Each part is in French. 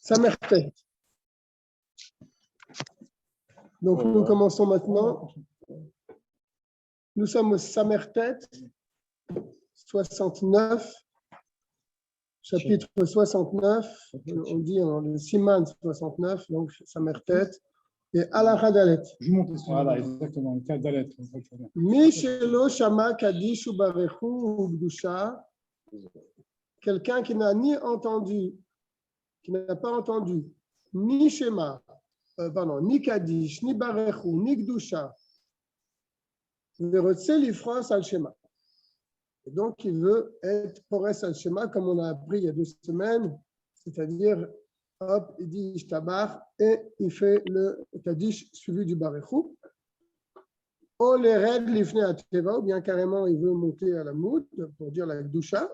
Samertet. Donc, nous commençons maintenant. Nous sommes au Samertet 69, chapitre 69. On dit le Siman 69, donc Samertet. Et Alacha Dalet. Voilà, exactement, le cas Dalet. Mishelo Shama Kadish Ubarechu Ugdusha. Quelqu'un qui n'a ni entendu, qui n'a pas entendu, ni Shema, ni Kadish, ni Barechu, ni Gdusha. Et donc, il veut être Pores al Shema, comme on a appris il y a 2 semaines, c'est-à-dire, hop, il dit Ishtabar et il fait le Kadish suivi du Barechu. Ou les règles l'ifne à Teva, ou bien carrément il veut monter à la moud pour dire la Gdusha.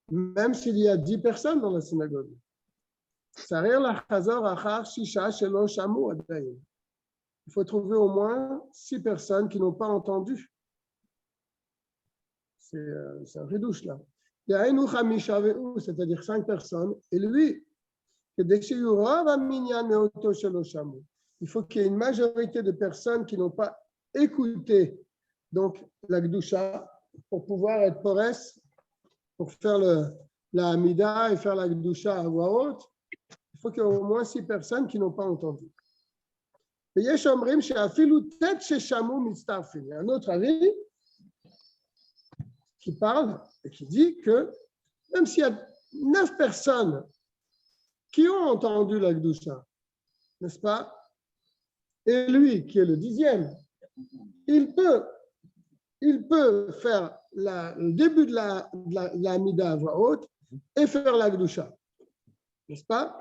Même s'il y a 10 personnes dans la synagogue. Il faut trouver au moins 6 personnes qui n'ont pas entendu. C'est un ridouche là. C'est-à-dire 5 personnes. Et lui, il faut qu'il y ait une majorité de personnes qui n'ont pas écouté donc la Gdusha pour pouvoir être Pores, pour faire la Hamida et faire la Gdusha à voix haute. Il faut qu'il y ait au moins 6 personnes qui n'ont pas entendu. Il y a un autre avis qui parle et qui dit que même s'il y a 9 personnes qui ont entendu la Gdusha, n'est-ce pas? Et lui, qui est le 10e, il peut faire le début de la Hamida à voix haute et faire la Gdusha, n'est-ce pas?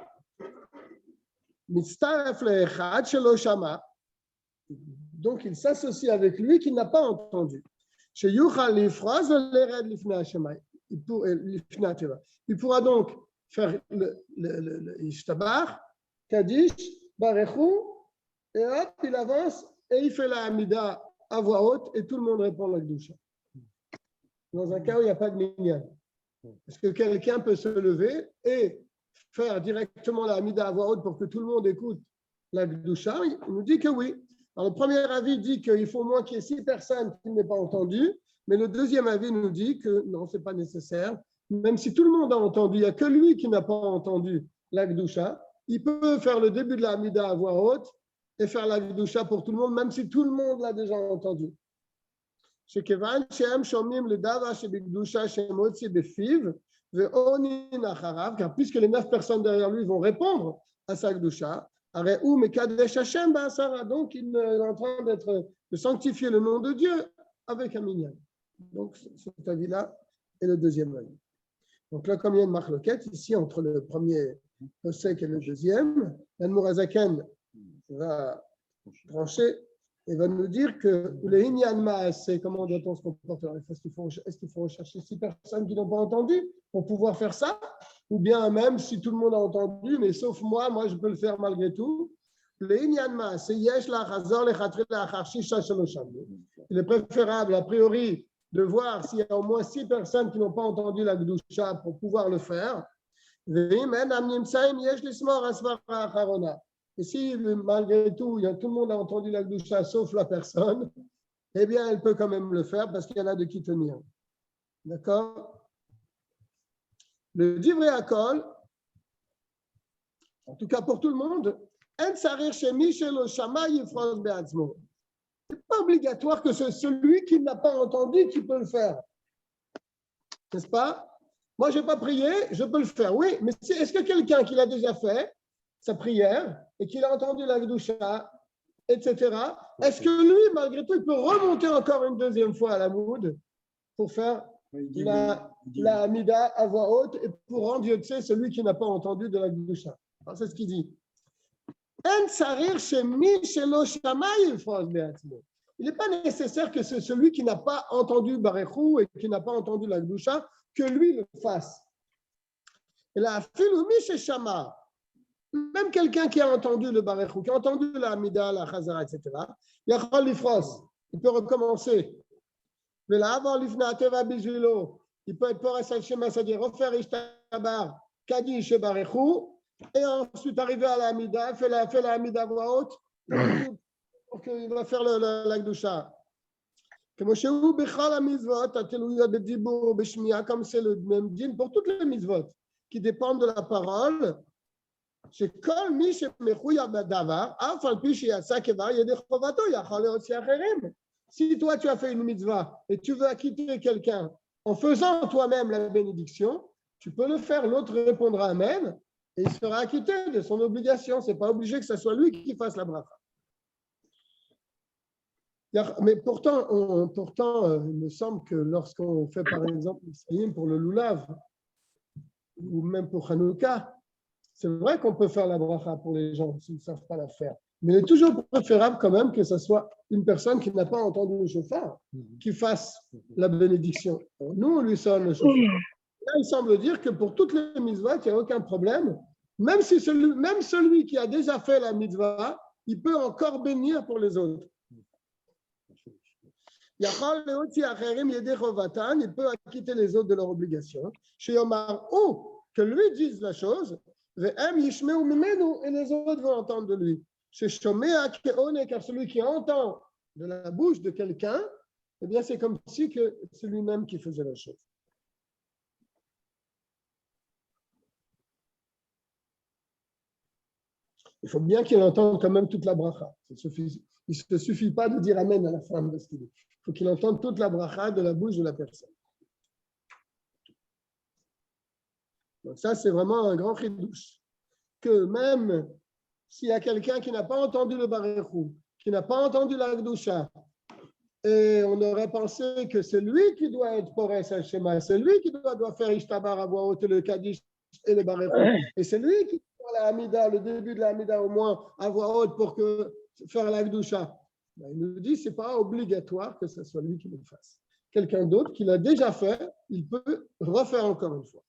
Donc il s'associe avec lui qui n'a pas entendu. Il pourra donc faire le Ishtabar, Kadish, Barechu, et hop, il avance et il fait la Hamida à voix haute et tout le monde répond la Gdusha. Dans un cas où il n'y a pas de minyan. Est-ce que quelqu'un peut se lever et faire directement la Hamida à voix haute pour que tout le monde écoute la Gdusha? Il nous dit que oui. Alors, le premier avis dit qu'il faut au moins qu'il y ait 6 personnes qui n'aient pas entendu, mais le deuxième avis nous dit que non, ce n'est pas nécessaire. Même si tout le monde a entendu, il n'y a que lui qui n'a pas entendu la Gdusha. Il peut faire le début de la Hamida à voix haute et faire la Gdusha pour tout le monde, même si tout le monde l'a déjà entendu. Car puisque les 9 personnes derrière lui vont répondre à sa Gdusha, donc il est en train de sanctifier le nom de Dieu avec un minyan. Donc cet avis-là est le deuxième avis. Donc là, comme il y a une marloquette ici entre le premier Osek et le deuxième, l'Admour Hazaken va trancher et va nous dire que le Inyan Maaseh, comment doit-on se comporter? Est-ce qu'il faut rechercher 6 personnes qui n'ont pas entendu pour pouvoir faire ça? Ou bien même si tout le monde a entendu, mais sauf moi je peux le faire malgré tout. Le Inyan Maaseh, Yesh la Chazor le Chatre la Chachisha Shalosham. Il est préférable, a priori, de voir s'il y a au moins 6 personnes qui n'ont pas entendu la Gdusha pour pouvoir le faire. Et si malgré tout, tout le monde a entendu la Gdusha sauf la personne, eh bien, elle peut quand même le faire parce qu'il y en a de qui tenir. D'accord? Le Divrei Hakol, en tout cas pour tout le monde, ce n'est pas obligatoire que c'est celui qui n'a pas entendu qui peut le faire. N'est-ce pas? Moi, je n'ai pas prié, je peux le faire. Oui, mais est-ce que quelqu'un qui l'a déjà fait, sa prière, et qu'il a entendu la Gdusha, etc., est-ce que lui, malgré tout, il peut remonter encore une deuxième fois à la moud pour faire la Hamida à voix haute et pour rendre Dieu, celui qui n'a pas entendu de la Gdusha? C'est ce qu'il dit. Il n'est pas nécessaire que c'est celui qui n'a pas entendu Barechu et qui n'a pas entendu la Gdusha, que lui le fasse. Et là, même quelqu'un qui a entendu le Barechu, qui a entendu la Hamida, la Chazara, etc., il peut recommencer Mais là, avant l'ifnateva bizulo, il peut être pour Shema, c'est-à-dire refaire Ishtabar, Kadish et Barechou, et ensuite arriver à la Amida, fait la Amida voix haute, pour qu'il va faire la Gdusha. Comme c'est le même din pour toutes les mitzvot qui dépendent de la parole. C'est comme si toi tu as fait une mitzvah et tu veux acquitter quelqu'un en faisant toi-même la bénédiction, tu peux le faire, l'autre répondra amen et il sera acquitté de son obligation. C'est pas obligé que ce soit lui qui fasse la bracha. Mais pourtant, il me semble que lorsqu'on fait par exemple le saïm pour le loulav ou même pour Hanouka, c'est vrai qu'on peut faire la bracha pour les gens s'ils ne savent pas la faire. Mais il est toujours préférable quand même que ce soit une personne qui n'a pas entendu le shofar qui fasse la bénédiction. Nous, on lui sonne le shofar. Là, il semble dire que pour toutes les mitzvahs, il n'y a aucun problème. Même celui qui a déjà fait la mitzvah, il peut encore bénir pour les autres. Il peut acquitter les autres de leur obligation. Chez Omar, ou que lui dise la chose, et les autres vont entendre de lui. Chez Shomea, car celui qui entend de la bouche de quelqu'un, eh bien, c'est comme si que c'est lui-même qui faisait la chose. Il faut bien qu'il entende quand même toute la bracha. Il ne se suffit pas de dire amen à la fin de ce qu'il dit. Il faut qu'il entende toute la bracha de la bouche de la personne. Donc ça, c'est vraiment un grand chidouche. Que même s'il y a quelqu'un qui n'a pas entendu le Barechou, qui n'a pas entendu la Gdusha, et on aurait pensé que c'est lui qui doit être Porès Hashema, c'est lui qui doit faire Ishtabar à voix haute, le Kaddish et le Barechou, et c'est lui qui doit la Hamida, le début de la Hamida au moins, à voix haute pour faire la Gdusha. Ben, il nous dit que ce n'est pas obligatoire que ce soit lui qui le fasse. Quelqu'un d'autre qui l'a déjà fait, il peut refaire encore une fois.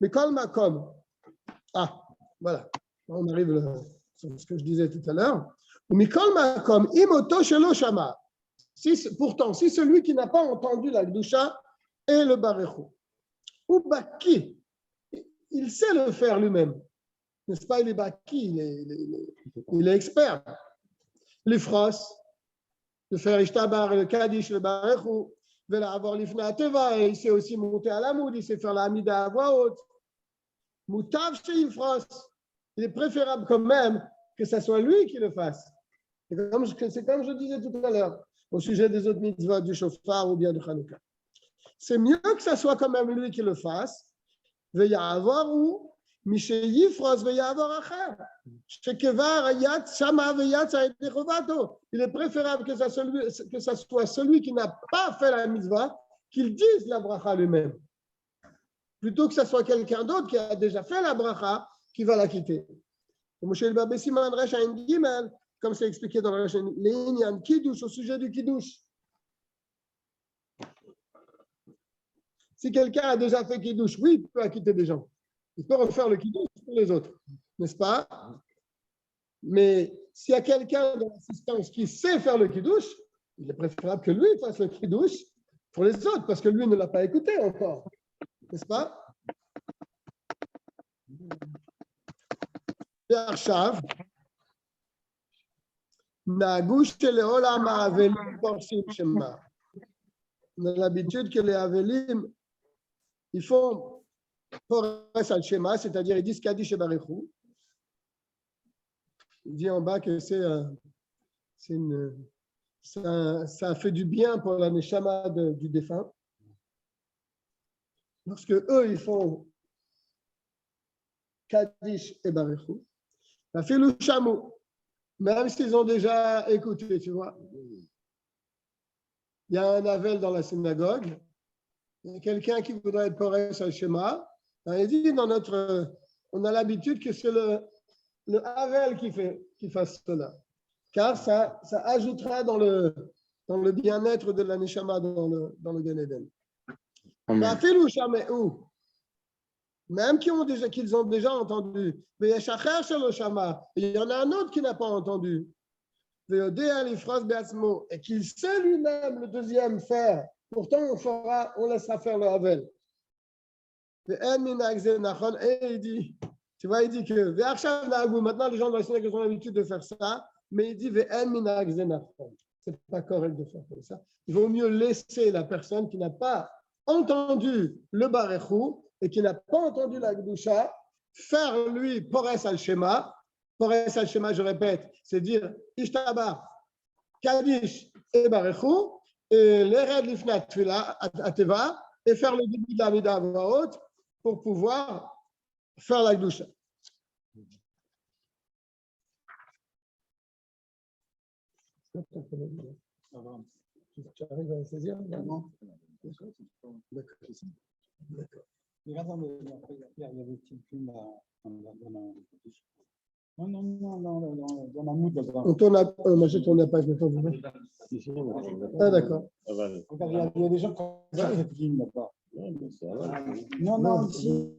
Mais Kol Makom, voilà, on arrive sur ce que je disais tout à l'heure. Mikol Makom, Imoto Shelo Shama. Pourtant, si celui qui n'a pas entendu la Gdusha est le Barechou, ou Baki, il sait le faire lui-même. N'est-ce pas? Il est Baki, il est expert. L'Ifros, de faire Ishtabar, le Kaddish, le Barechou, de avoir l'Ifna Teva, et il sait aussi monter à la moud, il sait faire la Hamida à voix haute. Moutav chez Ifros, il est préférable quand même que ce soit lui qui le fasse. C'est comme je disais tout à l'heure, au sujet des autres mitzvahs du shofar ou bien de Hanouka. C'est mieux que ce soit quand même lui qui le fasse. Il est préférable que ce soit celui qui n'a pas fait la mitzvah qu'il dise la bracha lui-même, plutôt que ce soit quelqu'un d'autre qui a déjà fait la bracha qui va la quitter. Comme c'est expliqué dans la chaîne, l'inyan kiddush, au sujet du kiddush. Si quelqu'un a déjà fait kiddush, oui, il peut acquitter des gens. Il peut refaire le kiddush pour les autres, n'est-ce pas? Mais s'il y a quelqu'un dans l'assistance qui sait faire le kiddush, il est préférable que lui fasse le kiddush pour les autres, parce que lui ne l'a pas écouté encore, n'est-ce pas? Et Arshav, on a l'habitude que les Avelim, ils font Porès al Shema, c'est-à-dire ils disent Kaddish et Barechou. Il dit en bas que ça fait du bien pour la neshama du défunt. Lorsque eux, ils font Kaddish et Barechou, la filou chamou. Même s'ils ont déjà écouté, tu vois. Il y a un Havel dans la synagogue. Il y a quelqu'un qui voudrait être Porès al Shema. Il dit on a l'habitude que c'est le Havel qui fasse cela. Car ça ajoutera dans le bien-être de la Neshama dans le Gan Eden. Même qu'ils ont déjà entendu. Mais il y a un autre qui n'a pas entendu. Et qu'il sait lui-même, le deuxième, faire Pourtant, on laissera faire le Havel. Et il dit, tu vois, il dit que maintenant les gens dans le ont l'habitude de faire ça, mais il dit c'est pas correct de faire comme ça. Il vaut mieux laisser la personne qui n'a pas entendu le Barechou et qui n'a pas entendu la Gdusha faire lui Pores al-Shema. Pores al-Shema, je répète, c'est dire Ishtabar, Kaddish et Barechou, et l'Ered Lifnat Tfila Ateva, et faire le début de la Mida à voix haute pour pouvoir faire la Gdusha. Tu arrives à saisir? D'accord. Il y avait une petite plume dans la moude. Moi, j'ai tourné la page, mais pas vous. Ah, d'accord. Regarde, il y a des gens qui ont cette ligne là-bas. Non, ici.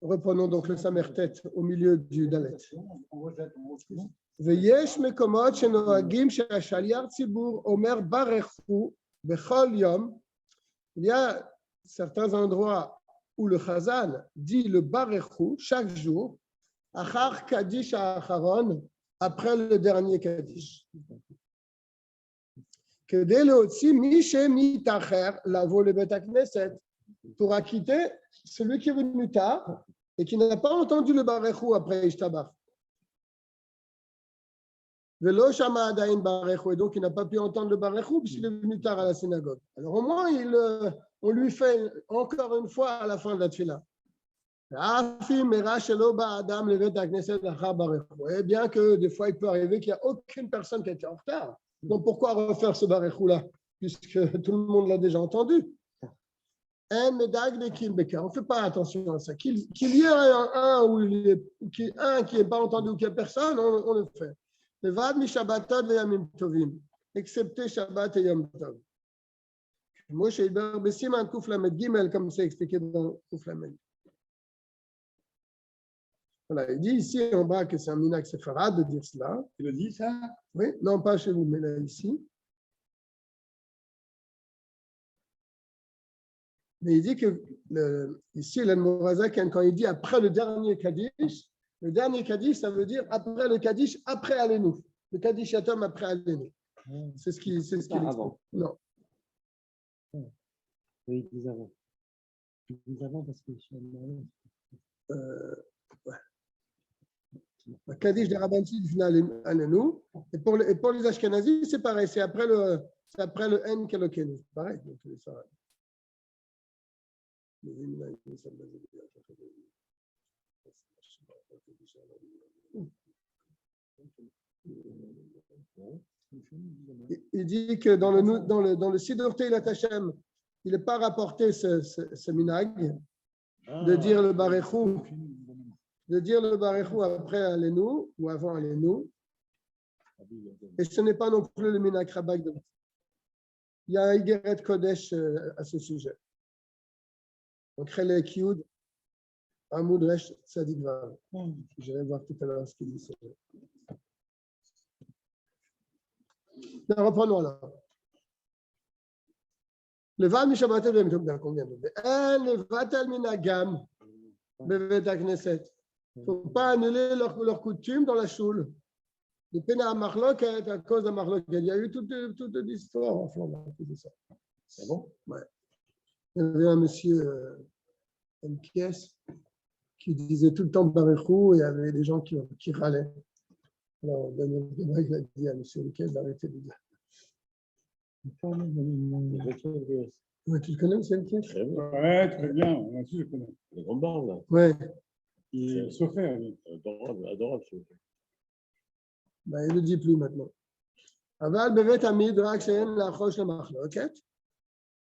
Reprenons donc le Samertet au milieu du Dalet. Veyesh mekomot shenoagim she'ashaliar tzibur omer barechu bechol yom. Il y a certains endroits où le Chazan dit le barechu chaque jour, achar kaddish ha'acharon, après le dernier kaddish. Kedei leotzi mi she'mitacher lavo lebet hakneset, pour acquitter celui qui est venu tard et qui n'a pas entendu le Barechou après Ishtabach. Velo shama adain Barechou, et donc il n'a pas pu entendre le Barechou puisqu'il est venu tard à la synagogue. Alors au moins, on lui fait encore une fois à la fin de la tfila. Et bien que des fois, il peut arriver qu'il n'y a aucune personne qui a été en retard. Donc pourquoi refaire ce Barechou-là puisque tout le monde l'a déjà entendu? On ne fait pas attention à ça. Qu'il y ait un qui n'est pas entendu ou qu'il n'y ait personne, on le fait. Excepté Shabbat et Yom Tov. Moshe Iber Besiman Kuf Lamed Gimel, comme c'est expliqué dans Kuf Lamed. Voilà, il dit ici en bas que c'est un minhag séfarade de dire cela. Tu le dis ça? Oui, non pas chez vous, mais là ici. Mais il dit que ici, l'Anmorazak, quand il dit après le dernier Kaddish, ça veut dire après le Kaddish, après Alenu. Le Kaddish Yatom après Alenu. C'est ce qu'il explique. Avant. Non. Oui, plus avant. Plus avant parce que Le Kaddish des Rabbanchis du final Alenu. Et pour les Ashkenazis, c'est pareil. C'est après le En Kelokenu. C'est pareil. Donc, c'est ça. Il dit que dans le Siddur Teilat Hashem, il n'est pas rapporté ce minhag de dire le Barechou, après Alenu ou avant Alenu. Et ce n'est pas non plus le minhag Rabak. Il y a un Igeret Kodesh à ce sujet. Donc, Chelek Yud, Amoud Resh Tzadik Vav. Je vais voir tout à l'heure ce qu'il dit. Ben, reprenons alors. Le Val Mishabatel de Mtobda, combien de le Vatal Minagam, Bevet Akneset. Il ne faut pas annuler leur coutume dans la choule. Le Pena Marlok est à cause de Marlok. Il y a eu toute l'histoire en Flandre. C'est bon? Ouais. Il y avait un monsieur, une pièce, qui disait tout le temps Barechou et il y avait des gens qui râlaient. Alors, Daniel Guéna, il a dit à M. Lequel d'arrêter de dire. Ouais, tu le connais, M. Lequel? Très bien. Ouais, très bien. Moi aussi, je connais. Le grand bar, là. Oui. Il est chauffeur, lui. Adorable, adorable. Ben, il ne le dit plus maintenant. Aval bevet amidrash she'en lachosh lemachloket.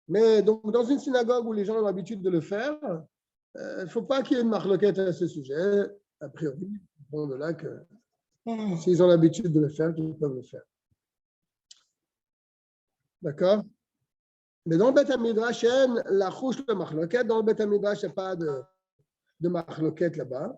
Mais donc, dans une synagogue où les gens ont l'habitude de le faire, il ne faut pas qu'il y ait une machloket à ce sujet. A priori, bon, de là que s'ils ont l'habitude de le faire, qu'ils peuvent le faire. D'accord? Mais dans le Beth Amidrash, la chouche de machloket, dans le Beth Amidrash, il n'y a pas de machloket là-bas.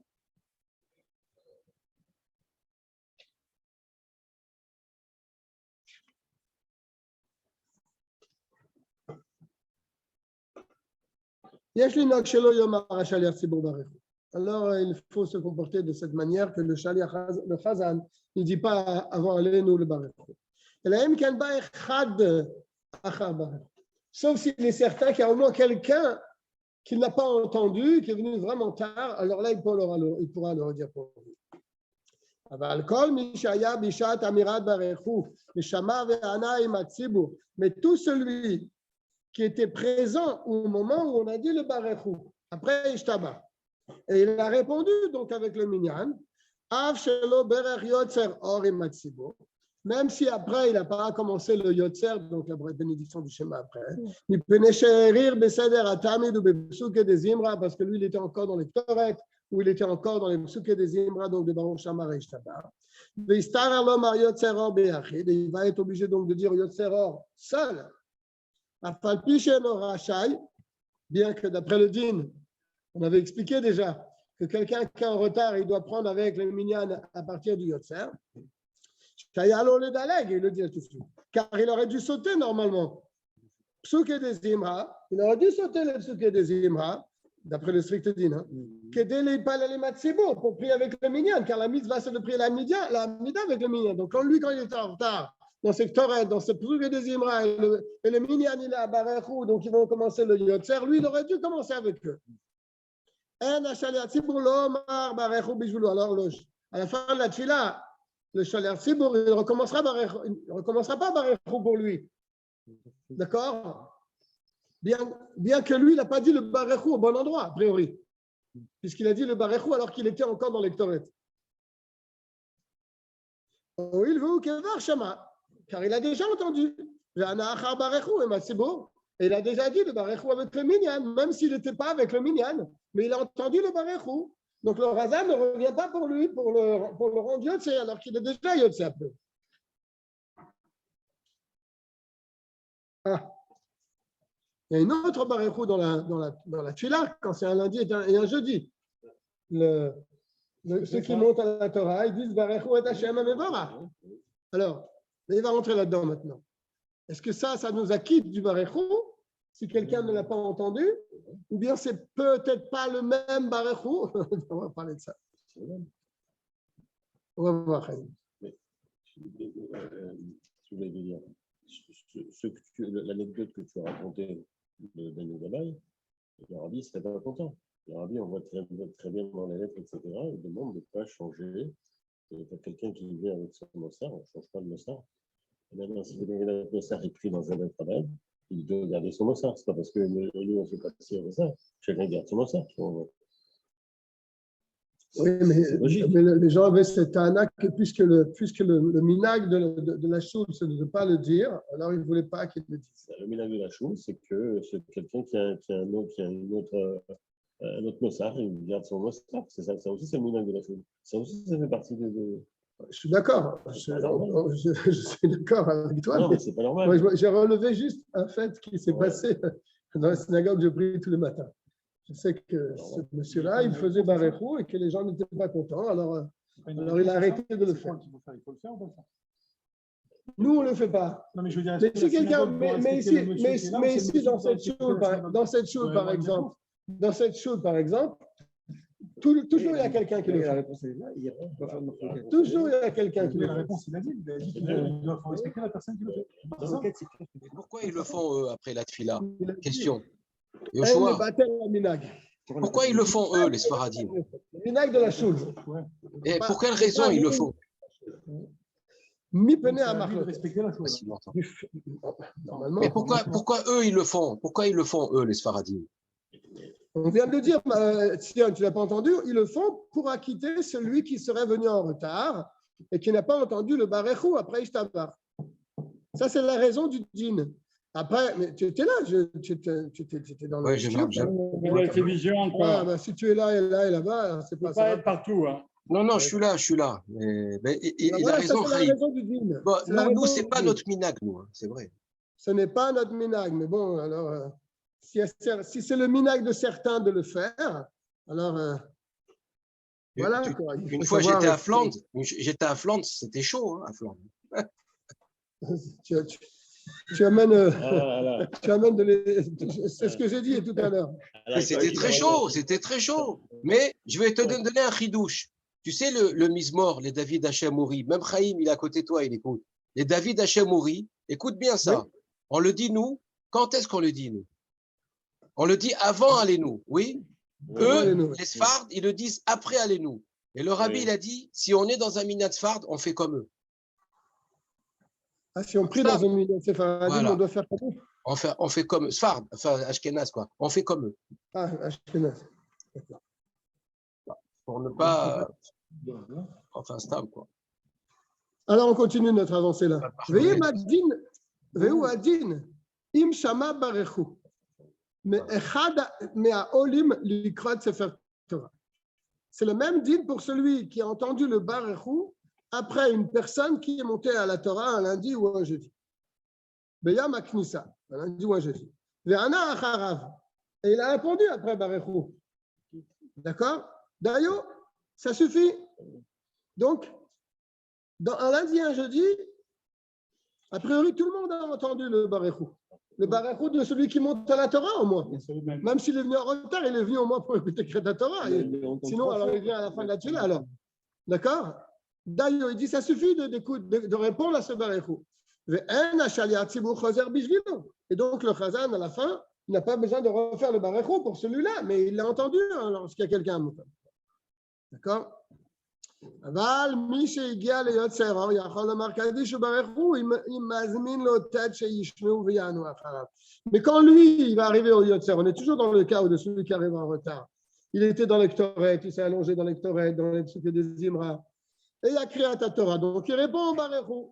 Alors, il faut se comporter de cette manière que le Chazan ne dit pas avant aller nous le Barechu. Sauf s'il est certain qu'il y a au moins quelqu'un qui n'a pas entendu, qui est venu vraiment tard, alors là, il pourra le redire pour lui. Mais tout celui qui était présent au moment où on a dit le Barechu, après Ishtaba, et il a répondu donc avec le Minyan, même si après il n'a pas commencé le Yotzer, donc la bénédiction du schéma après, parce que lui il était encore dans les Torah, ou il était encore dans les Psuké des Zimra, donc de Baruch Shamar et Ishtaba. Il va être obligé donc de dire Yotzer seul. Bien que d'après le din, on avait expliqué déjà que quelqu'un qui est en retard, il doit prendre avec le minyan à partir du Yotzer. Il le dit tout de suite. Car il aurait dû sauter normalement. Psuké des Zimra, il aurait dû sauter le Psuké des Zimra, d'après le strict din, pour prier avec le minyan, car la mitzvah c'est de prier la mida avec le minyan. Donc quand il était en retard, dans cette Torah, dans ce Psuké des Zimra, et le minyan il est à Barechu, donc ils vont commencer le Yotzer, lui il aurait dû commencer avec eux. Alors, à la fin de la tfila, le Shaler Tzibur, il ne recommencera pas Barechu pour lui. D'accord? Bien que lui, il n'a pas dit le Barechu au bon endroit, a priori. Puisqu'il a dit le Barechu alors qu'il était encore dans les Ktoret. Car il a déjà entendu. Et il a déjà dit le Barechu avec le Minyan, même s'il n'était pas avec le Minyan, mais il a entendu le Barechu. Donc le Razan ne revient pas pour lui, pour le rendre Yotze, alors qu'il est déjà Yotze un peu. Ah. Il y a une autre Barechu dans la Tfila, quand c'est un lundi et un jeudi. Ceux qui montent à la Torah, ils disent Barechu et Hashem Amevora. Alors, il va rentrer là-dedans maintenant. Est-ce que ça nous acquitte du Barechu, si quelqu'un ne l'a pas entendu, ou bien c'est peut-être pas le même Barechu? On va parler de ça. On va voir. L'anecdote que tu as racontée de Daniel Gabay, le rabbi ne serait pas content. Le rabbi, on voit très bien dans les lettres, etc., il demande de ne pas changer. Il y a quelqu'un qui vient avec son mossard, on ne change pas le mossard. Et maintenant, si le mossard est pris dans un autre travail, il doit garder son mossard. Ce n'est pas parce que nous, on ne fait pas ci avec ça. Chacun garde son mossard. Oui, mais les gens avaient cette anac que puisque le minag de la choule, c'est de ne pas le dire, alors ils ne voulaient pas qu'il le dise. Le minag de la choule, c'est que c'est quelqu'un qui a un autre mossard, il garde son mossard. C'est ça aussi, c'est le minag de la choule. Ça aussi, ça fait partie de... Je suis d'accord. Je suis d'accord avec toi. Non, mais c'est pas normal. J'ai relevé juste un fait qui s'est passé dans la synagogue que je prie tous les matins. Je sais que ce monsieur-là, il faisait Barechu et que les gens n'étaient pas contents. Alors il a arrêté de le faire. Il faut le faire ou pas le faire? Nous, on ne le fait pas. Non, mais je veux dire, mais si quelqu'un, mais ici, dans cette chose, par exemple, toujours il y a quelqu'un qui le fait. La réponse est là, il n'y a pas faire de Toujours il y a quelqu'un qui le la fait. réponse, il a dit qu'il doit respecter la personne qui le fait. Pourquoi ils le font, eux, après la tfila? Question. Le Yoshua, baptême à Minag. pourquoi ils le font, eux, les Sfaradim? Le Minag de la chose. Et pour quelle raison ils le font? Mi pene Ça à a envie de marloquet. respecter la Pas chose. si longtemps. Normalement. Mais pourquoi eux, ils le font? Pourquoi ils le font, eux, les Sfaradim? On vient de dire, si tu n'as pas entendu, ils le font pour acquitter celui qui serait venu en retard et qui n'a pas entendu le Barechou après Ishtabar. Ça, c'est la raison du dîn. Après, mais tu étais là, tu étais dans le. Ouais, j'ai Il a été vigilant Ah, encore. bah, si tu es là et là-bas, c'est Il ne pas peut pas ça. être partout. Hein. Non, non, je suis là. Mais il a Voilà, ça, raison, c'est la Chaim. raison du dîn. Bon, C'est la nous, raison c'est du pas dîn. notre minag, nous, hein, c'est vrai. Ce n'est pas notre minag, mais bon, alors, si c'est le minag de certains de le faire, alors, voilà. Quoi, il Une faut fois, savoir j'étais à Flandre, c'était chaud, hein, à Flandre. tu amènes, Voilà. tu amènes c'est ce que j'ai dit tout à l'heure. Mais c'était très chaud. Mais je vais te donner un chidouche. Tu sais, le Mizmor, les David Hachemouri, même Chaim, il est à côté de toi, il écoute. Les David Hachemouri, écoute bien ça. Oui. On le dit, nous. Quand est-ce qu'on le dit, nous? On le dit avant Allez-nous, oui. Eux, Allez-nous. les Sfards, ils le disent après Allez-nous. Et le rabbi, Oui. il a dit, si on est dans un minat Sfard, on fait comme eux. Ah, si on prie dans un milieu de Sépharadim, Voilà. on doit faire comme eux. On fait comme Sfard, enfin Ashkenaz, quoi. On fait comme eux. Ah, Ashkenaz. Pour ne pas. Enfin, stable, quoi. Alors, on continue notre avancée là. Veuillez Madin, veuillez Adin, Im Shama Barechu. Mais Echad Me'aolim Likrot Sefer Torah. C'est le même din pour celui qui a entendu le Barechu après une personne qui est montée à la Torah un lundi ou un jeudi. Beyam Aknissa, un lundi ou un jeudi. Ve'ana Acharav. Et il a répondu après Barechu. D'accord? D'ailleurs, ça suffit. Donc, dans un lundi et un jeudi, a priori, tout le monde a entendu le Barechu. Le Barechu de celui qui monte à la Torah, au moins. Même s'il est venu en retard, il est venu au moins pour écouter la Torah. Sinon, alors il vient à la fin de la tuile, alors. D'accord? D'ailleurs, il dit ça suffit de répondre à ce Barechu. Et donc, le Chazan, à la fin, il n'a pas besoin de refaire le Barechu pour celui-là, mais il l'a entendu lorsqu'il y a quelqu'un. D'accord? אבל מי שהגיע להיות צעיר יכול לומר קדיש וברכו אם מזמין לו תד שישמעו ויענו אחריו. Mais quand lui, il va arriver au Yotzer, on est toujours dans le cas de celui qui arrive en retard. Il était dans l'Ektoret, il s'est allongé dans l'Ektoret, dans les trucs des Imra, et il a crié à ta Torah. Donc il répond au Barechu.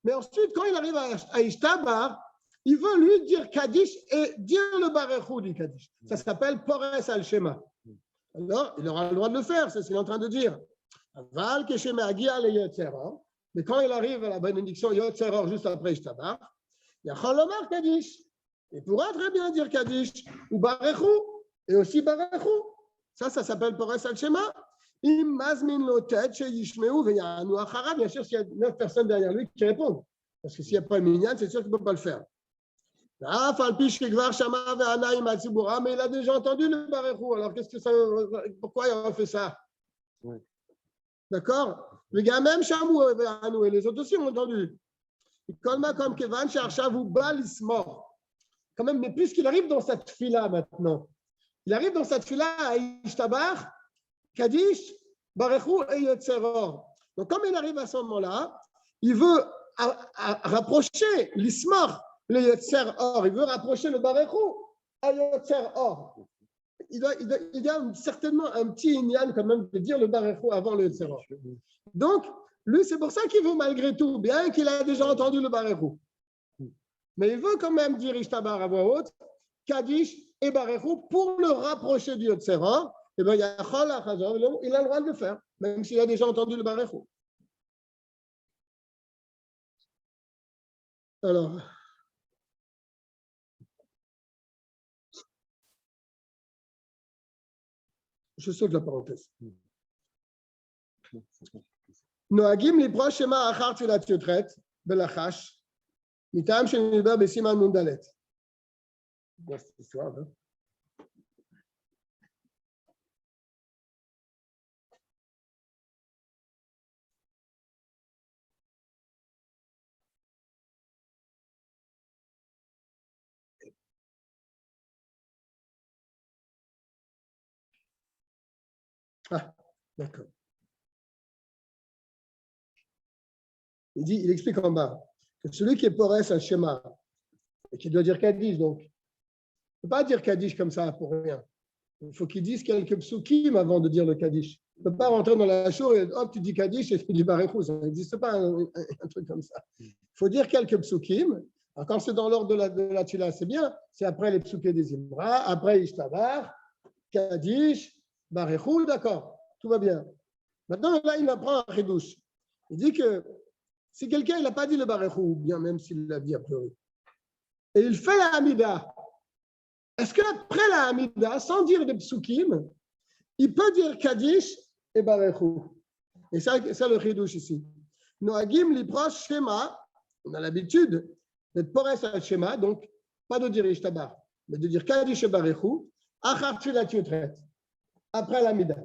Mais ensuite, quand il arrive à Ishtabar, il veut lui dire Kaddish et dire le Barechu du Kaddish. Ça s'appelle Pores al-Shema. Alors, il aura le droit de le faire, c'est ce qu'il est en train de dire. Mais quand il arrive à la bénédiction Yotzeror juste après Ishtabar, il y a Cholomar Kaddish. Il pourra très bien dire Kaddish ou Barechu et aussi Barechu. Ça s'appelle Pores al-Shema. Bien sûr, s'il y a 9 personnes derrière lui qui répondent. Parce que s'il n'y a pas le minyan, c'est sûr qu'il ne peut pas le faire. Mais il a déjà entendu le Barechu. Alors, pourquoi il a fait ça? Oui. D'accord? Le gars même Shamou et les autres aussi ont entendu. Quand même, mais puisqu'il arrive dans cette fila maintenant, il arrive dans cette fila à Ishtabar, Kaddish, Barechu et Yotzeror. Donc, comme il arrive à ce moment-là, il veut rapprocher l'Ismor, le Yotzeror. Il veut rapprocher le Barechu à Yotzeror. Il y a certainement un petit inyan quand même de dire le Barechu avant le Yotzeror. Donc, lui, c'est pour ça qu'il veut malgré tout, bien qu'il a déjà entendu le Barechu. Mais il veut quand même dire Ishtabar à voix haute, Kaddish et Barechu pour le rapprocher du Yotzeror. Eh bien, il a le droit de le faire, même s'il a déjà entendu le Barechu. Alors, je saute la parenthèse. Noagim liprosh shema achar tfilat yotret belachash mitam shenidbar besiman nun dalet. Dans cette histoire, hein? Ah, d'accord. Il explique en bas que celui qui est porès à Shema, et qui doit dire Kaddish, donc, il ne peut pas dire Kaddish comme ça pour rien. Il faut qu'il dise quelques psukim avant de dire le Kaddish. Il ne peut pas rentrer dans la chour et hop, tu dis Kaddish et tu dis Barechou. Ça n'existe pas un truc comme ça. Il faut dire quelques psukim. Alors, quand c'est dans l'ordre de la Tila, c'est bien. C'est après les psukim des Imra, après Ishtabar, Kaddish, Barechou, d'accord, tout va bien. Maintenant, là, il apprend un Chidouche. Il dit que si quelqu'un n'a pas dit le Barechou, bien même s'il l'a dit a priori, et il fait la Hamida, est-ce qu'après la Hamida, sans dire de psukim, il peut dire Kaddish et Barechou? Et ça, c'est le Chidouche ici. Noagim liprosh Shema, on a l'habitude d'être porès à Shema, donc pas de dire Ishtabar, mais de dire Kaddish et Barechou, achar tfilat yutret, après l'Amida.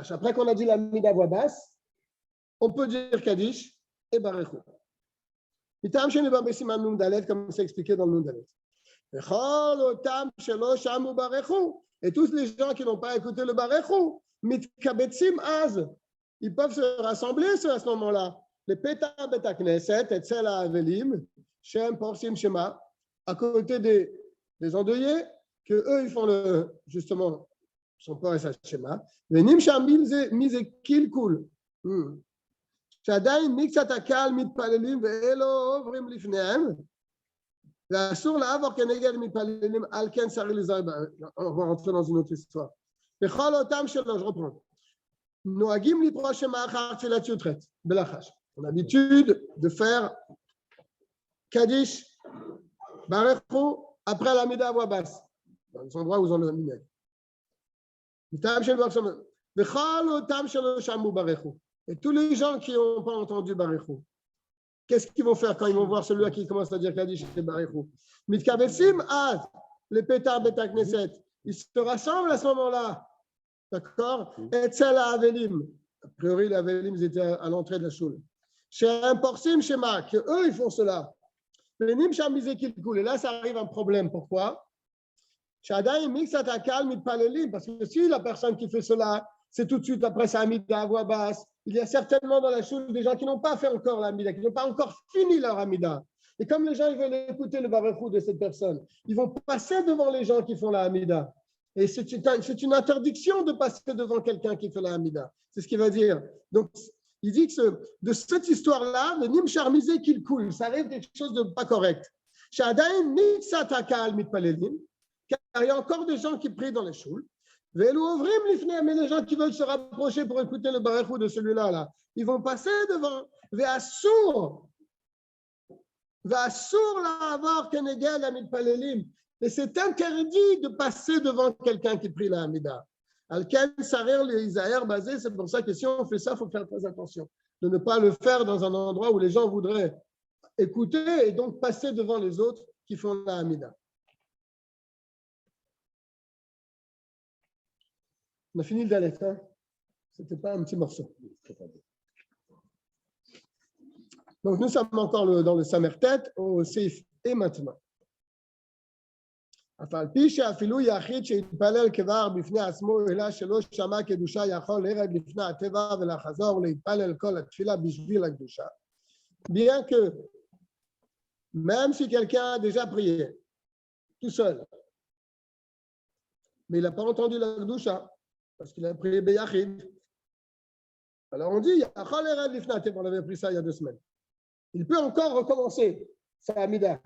Après qu'on a dit l'Amida voix basse, on peut dire Kaddish et Barechou. Mitam Sheniba Besiman Nun Dalet, comme c'est expliqué dans le Nun Dalet. Et tous les gens qui n'ont pas écouté le Barechou, Mitkabetzim Az, ils peuvent se rassembler à ce moment-là. Les Peta Beta Knesset, et Tzela Avelim, Shem Porsim Shema, à côté des endeuillés, que eux ils font justement son port et sa Shema. Les Nimsham Mizekil Kul. שעדיין מקצת הקהל מתפללים ואלו עוברים לפניהם, ואסור לעבור כנגד מתפללים על כן צריך להיזהר. On va rentrer dans une autre histoire. בכל אותם שלוש, je reprends. נוהגים לפרוש שמה אחר תפילת י"ח בלחש. On a l'habitude de faire Kaddish, Barechou, après l'Amida à voix basse, dans les endroits où on le met. בכל אותם שלוש שמעו ברכו. Et tous les gens qui n'ont pas entendu Barechou, qu'est-ce qu'ils vont faire quand ils vont voir celui-là qui commence à dire Kaddish et Barechou? Mitkavesim Az, les pétards Beta Knesset, ils se rassemblent à ce moment-là, d'accord? Et Tzela Avelim, a priori les Avelim ils étaient à l'entrée de la choule. Chez un Porsim Shema, que eux ils font cela. Mais Nimsham Mizekil Kul, et là ça arrive un problème. Pourquoi? Shadaï Mixat Akal Mitpalelim, parce que si la personne qui fait cela, c'est tout de suite après sa Amida à voix basse. Il y a certainement dans la choule des gens qui n'ont pas fait encore l'Amida, qui n'ont pas encore fini leur Amida. Et comme les gens ils veulent écouter le Barechou de cette personne, ils vont passer devant les gens qui font la Amida. Et c'est une interdiction de passer devant quelqu'un qui fait la Amida. C'est ce qu'il va dire. Donc, il dit que de cette histoire-là, le Nim Charmisé qu'il coule, ça arrive quelque chose de pas correct. Car il y a encore des gens qui prient dans les choules. Mais les gens qui veulent se rapprocher pour écouter le Barechou de celui-là, là, ils vont passer devant. Et c'est interdit de passer devant quelqu'un qui prie la Hamida. C'est pour ça que si on fait ça, il faut faire très attention. De ne pas le faire dans un endroit où les gens voudraient écouter et donc passer devant les autres qui font la Hamida. On a fini le Dalet, hein? C'était pas un petit morceau. Donc nous sommes encore dans le Samertet, au Seif et maintenant. אף על פי שאפילו יחיד שהתפלל כבר בפני עצמו אלא שלא שמע קדושה יכול לרד לפני הטבע ולחזור להתפלל כל התפילה בשביל הקדושה. Bien que même si quelqu'un a déjà prié tout seul, mais il n'a pas entendu la Kedusha, parce qu'il a prié Beyachid. Alors on dit, on avait pris ça il y a 2 semaines. Il peut encore recommencer sa Amida.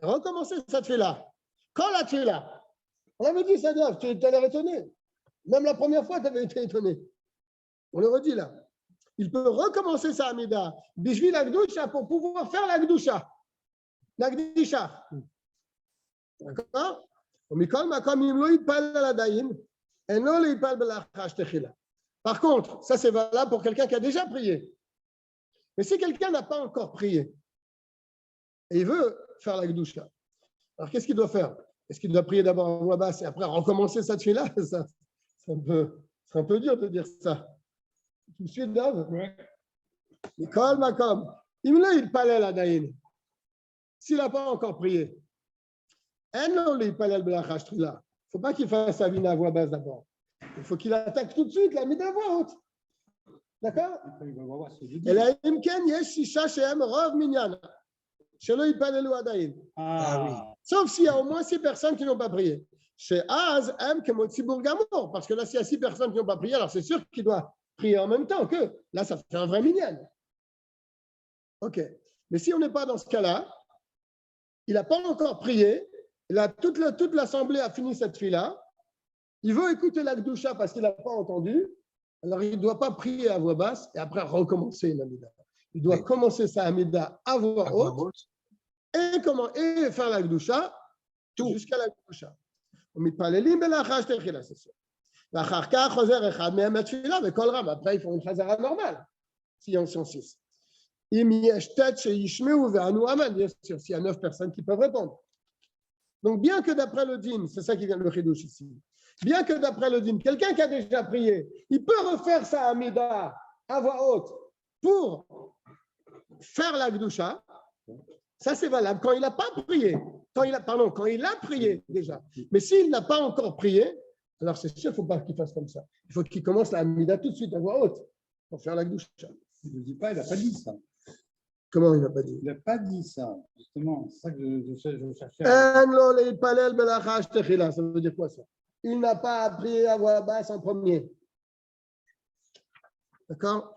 Recommencer cette fila. Quand la fila, on avait dit ça, tu as l'air étonné. Même la première fois, tu avais été étonné. On le redit là. Il peut recommencer sa Amida. Bishvil la Kedusha pour pouvoir faire la Kedusha. La Kedusha. D'accord? Par contre, ça c'est valable pour quelqu'un qui a déjà prié. Mais si quelqu'un n'a pas encore prié et il veut faire la Kedusha, alors qu'est-ce qu'il doit faire? Est-ce qu'il doit prier d'abord en voix basse et après recommencer cette fila? C'est un peu dur de dire ça. Tu me suis, Dave? Nicole Macom, il parlait la Daïn. S'il n'a pas encore prié, il ne faut pas qu'il fasse sa vina à voix basse d'abord. il faut qu'il attaque tout de suite la mida à voix haute. D'accord? Après, il va voir si c'est Et là, Imken, Yesh, Shisha, Shem, Rov, Minyan. Shelo, Yipalelu, Adaïn. Ah oui. Sauf s'il y a au moins 6 personnes qui n'ont pas prié. Chez Az, M, Kemotzibour, Gamour. Parce que là, s'il y a 6 personnes qui n'ont pas prié, alors c'est sûr qu'il doit prier en même temps que. Là, ça fait un vrai Minyan. OK. Mais si on n'est pas dans ce cas-là, il n'a pas encore prié. Là, toute l'assemblée a fini cette fille-là. Il veut écouter la Gdusha parce qu'il n'a pas entendu. Alors, il ne doit pas prier à voix basse et après recommencer une Amida. Il doit commencer sa Amida à voix haute et faire la Gdusha jusqu'à la Gdusha. Après, ils font une chazara normale. Si on sont 6. Bien sûr, s'il y a 9 personnes qui peuvent répondre. Donc, bien que d'après le dîme, c'est ça qui vient le chidouche ici, bien que d'après le dîme, quelqu'un qui a déjà prié, il peut refaire sa amida à voix haute pour faire la gdusha, ça c'est valable quand il n'a pas prié, quand il a prié déjà. Mais s'il n'a pas encore prié, alors c'est sûr qu'il ne faut pas qu'il fasse comme ça. Il faut qu'il commence la amida tout de suite à voix haute pour faire la gdusha. Il ne dit pas, il n'a pas dit ça. Comment il n'a pas dit? Il n'a pas dit ça, justement. C'est ça que je cherchais. Ça veut dire quoi ça? Il n'a pas prié à voix basse en premier. D'accord?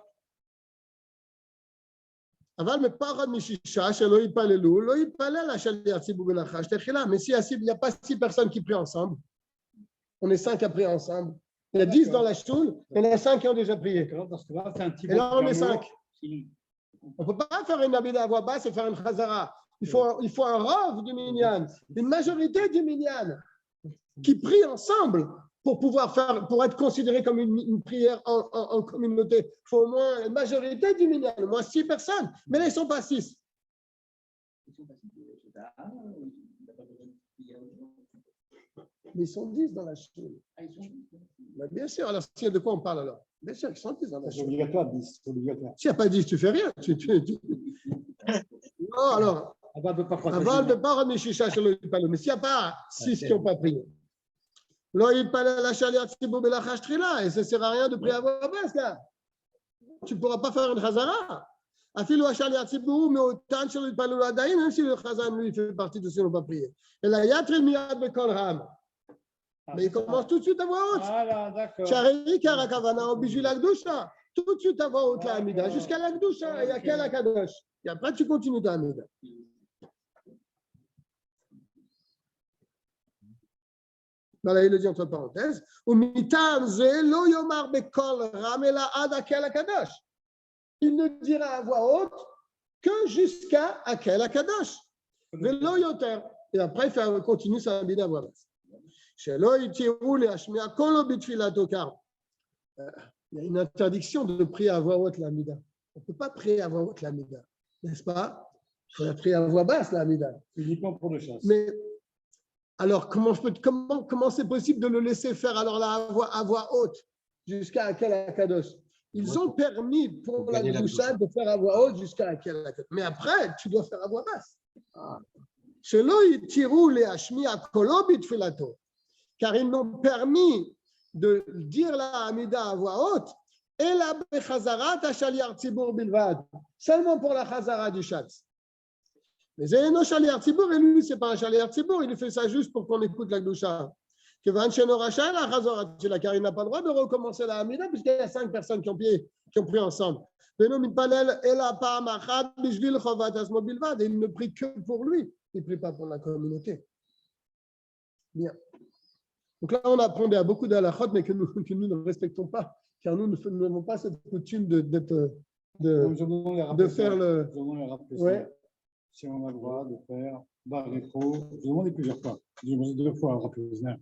Mais s'il n'y a pas 6 personnes qui prient ensemble, on est 5 à prier ensemble. Il y a 10 dans la choule, il y en a 5 qui ont déjà prié. Parce que là, c'est un petit Et là, on est 5. Il- On ne peut pas faire une abida à voix basse et faire une chazara. Il faut un rov du minyan, une majorité du minyan qui prie ensemble pour être considéré comme une prière en communauté. Il faut au moins une majorité du minyan, au moins 6 personnes. Mais là, ils ne sont pas 6. Mais ils sont 10 dans la choule. Bien sûr, alors s'il y a de quoi on parle alors? Bien sûr, ils sont 10 dans la C'est choule. obligatoire, 10. C'est obligatoire. S'il n'y a pas 10, tu ne fais rien. Non, alors. Avant de ne pas Avant de ne pas remettre Shisha sur le palo. Mais s'il n'y a pas 6 qui n'ont pas prié, et ça ne sert à rien de prier à voix basse, là. Tu ne pourras pas faire une chazara. Même si le chazan, lui, fait partie de ceux qui n'ont pas prié. Et là, il y a très miyad bekol ram. Mais il commence tout de suite à voix haute. Voilà, d'accord. Charei karakavana obiju la gdusha. Tout de suite à voix haute la amida, jusqu'à la gdusha, et à quel akadosh. Et après, tu continues ta amida. Voilà, il le dit entre parenthèses. Il ne dira à voix haute que jusqu'à Akel Akadosh. Et après, il continue sa amida à voix basse. Il y a une interdiction de prier à voix haute l'amida. On ne peut pas prier à voix haute l'amida, n'est-ce pas? Il faut la prier à voix basse l'amida. Uniquement pour le chasse. Mais alors, comment c'est possible de le laisser faire alors là à voix haute jusqu'à Akel Akadosh? Ils ont permis pour la Gdusha de faire à voix haute jusqu'à Akel Akadosh. Mais après, tu dois faire à voix basse. Car ils n'ont permis de dire la Hamida à voix haute et la Bechazarat à Shaliar Tzibour Bilvad, seulement pour la Chazara du Shatz. Mais Zéno Shaliar Tzibour, et lui, ce n'est pas un Shaliar Tzibour, il fait ça juste pour qu'on écoute la Gdusha. Car il n'a pas le droit de recommencer la Hamida puisqu'il y a 5 personnes qui ont prié ensemble. Et il ne prie que pour lui, il ne prie pas pour la communauté. Bien. Donc là, on apprend à beaucoup d'halachot, mais que nous ne respectons pas, car nous n'avons pas cette coutume de faire le. Ouais. Si on a le droit de faire Barrecho, je demandé plusieurs fois. J'ai demandé 2 fois à Rappeusner.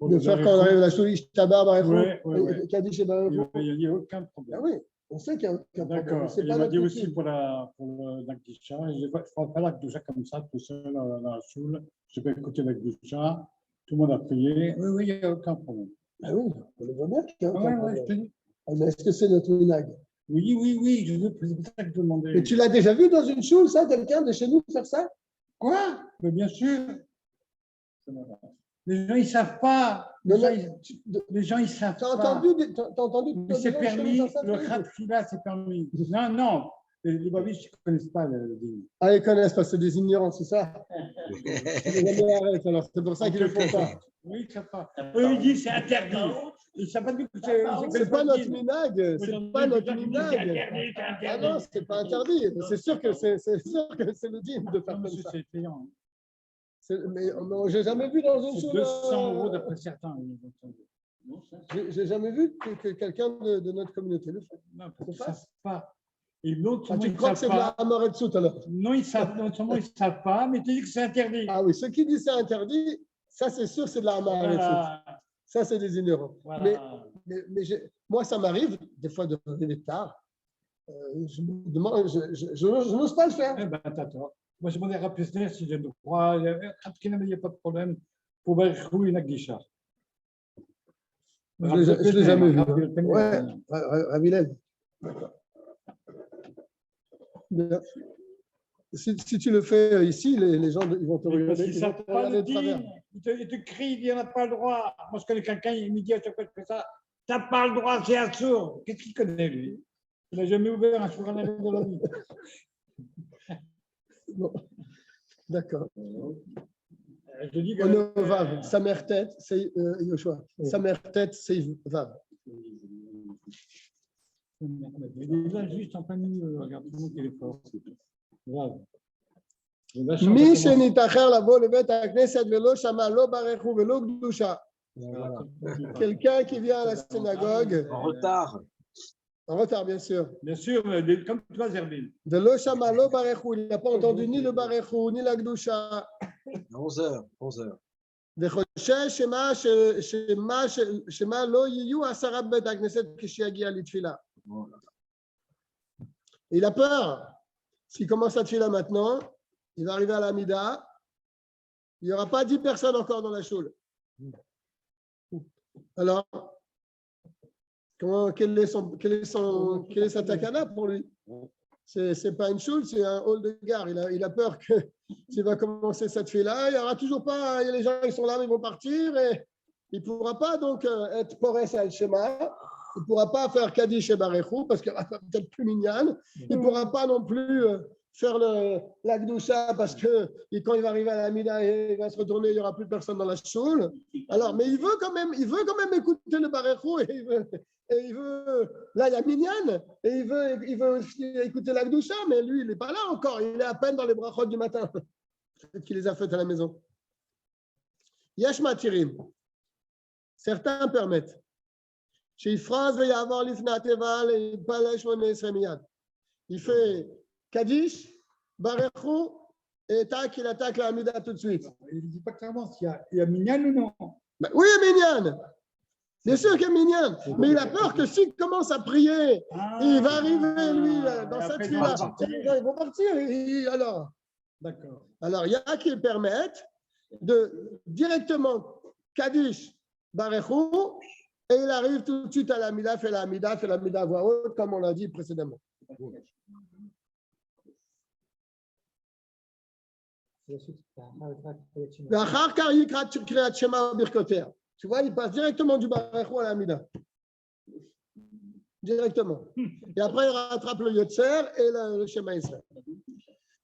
De faire quand on arrive à la Shoulish Tabar Barrecho, ouais. Kaddish et Barrecho. Il n'y a aucun problème. Ah oui, on sait qu'il y a aucun problème. D'accord. Il m'a dit aussi pour l'Akdisha. Je ne ferai pas l'Akdisha comme ça, tout seul dans la choule. Je vais écouter l'Akdisha. Tout le monde a prié. Oui, il n'y a aucun problème. Ah oui, on le voit bien qu'il y a aucun problème. Je te dis. Mais est-ce que c'est notre minag? Oui, c'est pour ça que je demandais. Mais tu l'as déjà vu dans une choule, ça, quelqu'un de chez nous faire ça? Quoi? Mais bien sûr. Les gens, ils ne savent pas. Mais Les gens, ils ne savent T'as pas. entendu Mais c'est des gens permis, chez les le ancêtres? khatkhila, c'est permis. Non, non, les Babiches ne connaissent pas le dîner. Ah, ils connaissent parce que c'est des ignorants, c'est ça? Les jamais arrêtent, alors c'est pour ça qu'ils ne le font pas. Oui, ils ne savent pas. Eux, ils disent c'est interdit. Ils ne savent pas du tout que C'est pas notre minag, c'est pas notre minag. Ah non, c'est pas interdit. C'est sûr que c'est le dîme de faire comme ça. C'est payant. Mais j'ai jamais vu dans une C'est chose. 200 € d'après certains. J'ai jamais vu que quelqu'un de notre communauté le fait. Non, parce qu'ils ne savent pas. Et l'autre, Ah, tu ils ne crois que savent c'est de la pas. Amoretsout alors? Non, ils savent. Non seulement ils ne savent pas, mais tu dis que c'est interdit. Ah oui, ceux qui disent c'est interdit, ça c'est sûr, c'est de la Amoretsout. Voilà. Ça, c'est des ignorants. Voilà. Mais moi, ça m'arrive des fois de arriver tard. Je me demande, je n'ose pas le faire. Eh ben, t'as tort. Moi, je demandais à Rapesner si j'ai le droit. Il n'y a pas de problème. Pour Berchou et Nagdisha. Je ne l'ai jamais vu. Ouais, Ravilel. D'accord. Si tu le fais ici, les gens ils vont te Parce regarder. qu'ils Ils ne vont savent te pas le regarder de travers. dire. Ils te crient, il n'y en a pas le droit. Moi, je connais quelqu'un, il me dit à chaque fois que je fais ça, tu n'as pas le droit, c'est un sourd. Qu'est-ce qu'il connaît, lui? Il n'a jamais ouvert un sourd en arrière de la vie. Bon. D'accord. Je dis que. On est au Vav. Sa mère tête, c'est Yoshua. Sa mère tête, c'est Vav. Il est là juste en plein milieu, regarde tout le monde qu'il est fort. Grave. מי שנתאחר לבוא לבית הכנסת ולא שמע לא ברכו ולא קדושה. Quelqu'un qui vient à la synagogue, En retard. en retard bien sûr, Bien sûr, comme toi, Zerbin. ולא שמע לא ברכו, il n'a pas entendu ni le ברכו ni la קדושה, À 11h. 11h. וחושש שמה לא יהיו 10 בית הכנסת כשיגיע לתפילה. Il a peur. S'il commence la tefila maintenant, il va arriver à la Mida, il n'y aura pas 10 personnes encore dans la choule. Alors, quelle est sa takana pour lui? C'est pas une choule, c'est un hall de gare. Il a peur que s'il va commencer cette tefila, il n'y aura toujours pas, les gens ils sont là, mais ils vont partir et il ne pourra pas donc être Pores al-Shema. Il ne pourra pas faire Kaddish et Barechou parce qu'il va peut-être plus minyan. Il ne pourra pas non plus faire la Gdusha parce que quand il va arriver à la Mida, il va se retourner, il n'y aura plus personne dans la choule. Alors, mais il veut quand même écouter le Barechou et il veut, là il y a minyan et il veut écouter la Gdusha, mais lui il n'est pas là encore, il est à peine dans les brachot du matin. Peut-être qu'il les a faites à la maison. Yesh matirim. Certains permettent. Il fait Kaddish, Barechou, et tac, il attaque la Amida tout de suite. Il ne dit pas clairement s'il y a Minyan ou non. Ben, oui, Minyan. Bien sûr qu'il y a Minyan. Mais il a peur que s'il commence à prier, il va arriver, lui, dans cette file-là. Ils vont partir. Alors, d'accord. Alors, il y a qui permettent de directement Kaddish, Barechou, et il arrive tout de suite à l'Amida, fait l'Amida à voix haute, comme on l'a dit précédemment. Tu vois, il passe directement du Barechou à l'Amida. Directement. Et après, il rattrape le Yotzer et le Shema Israël.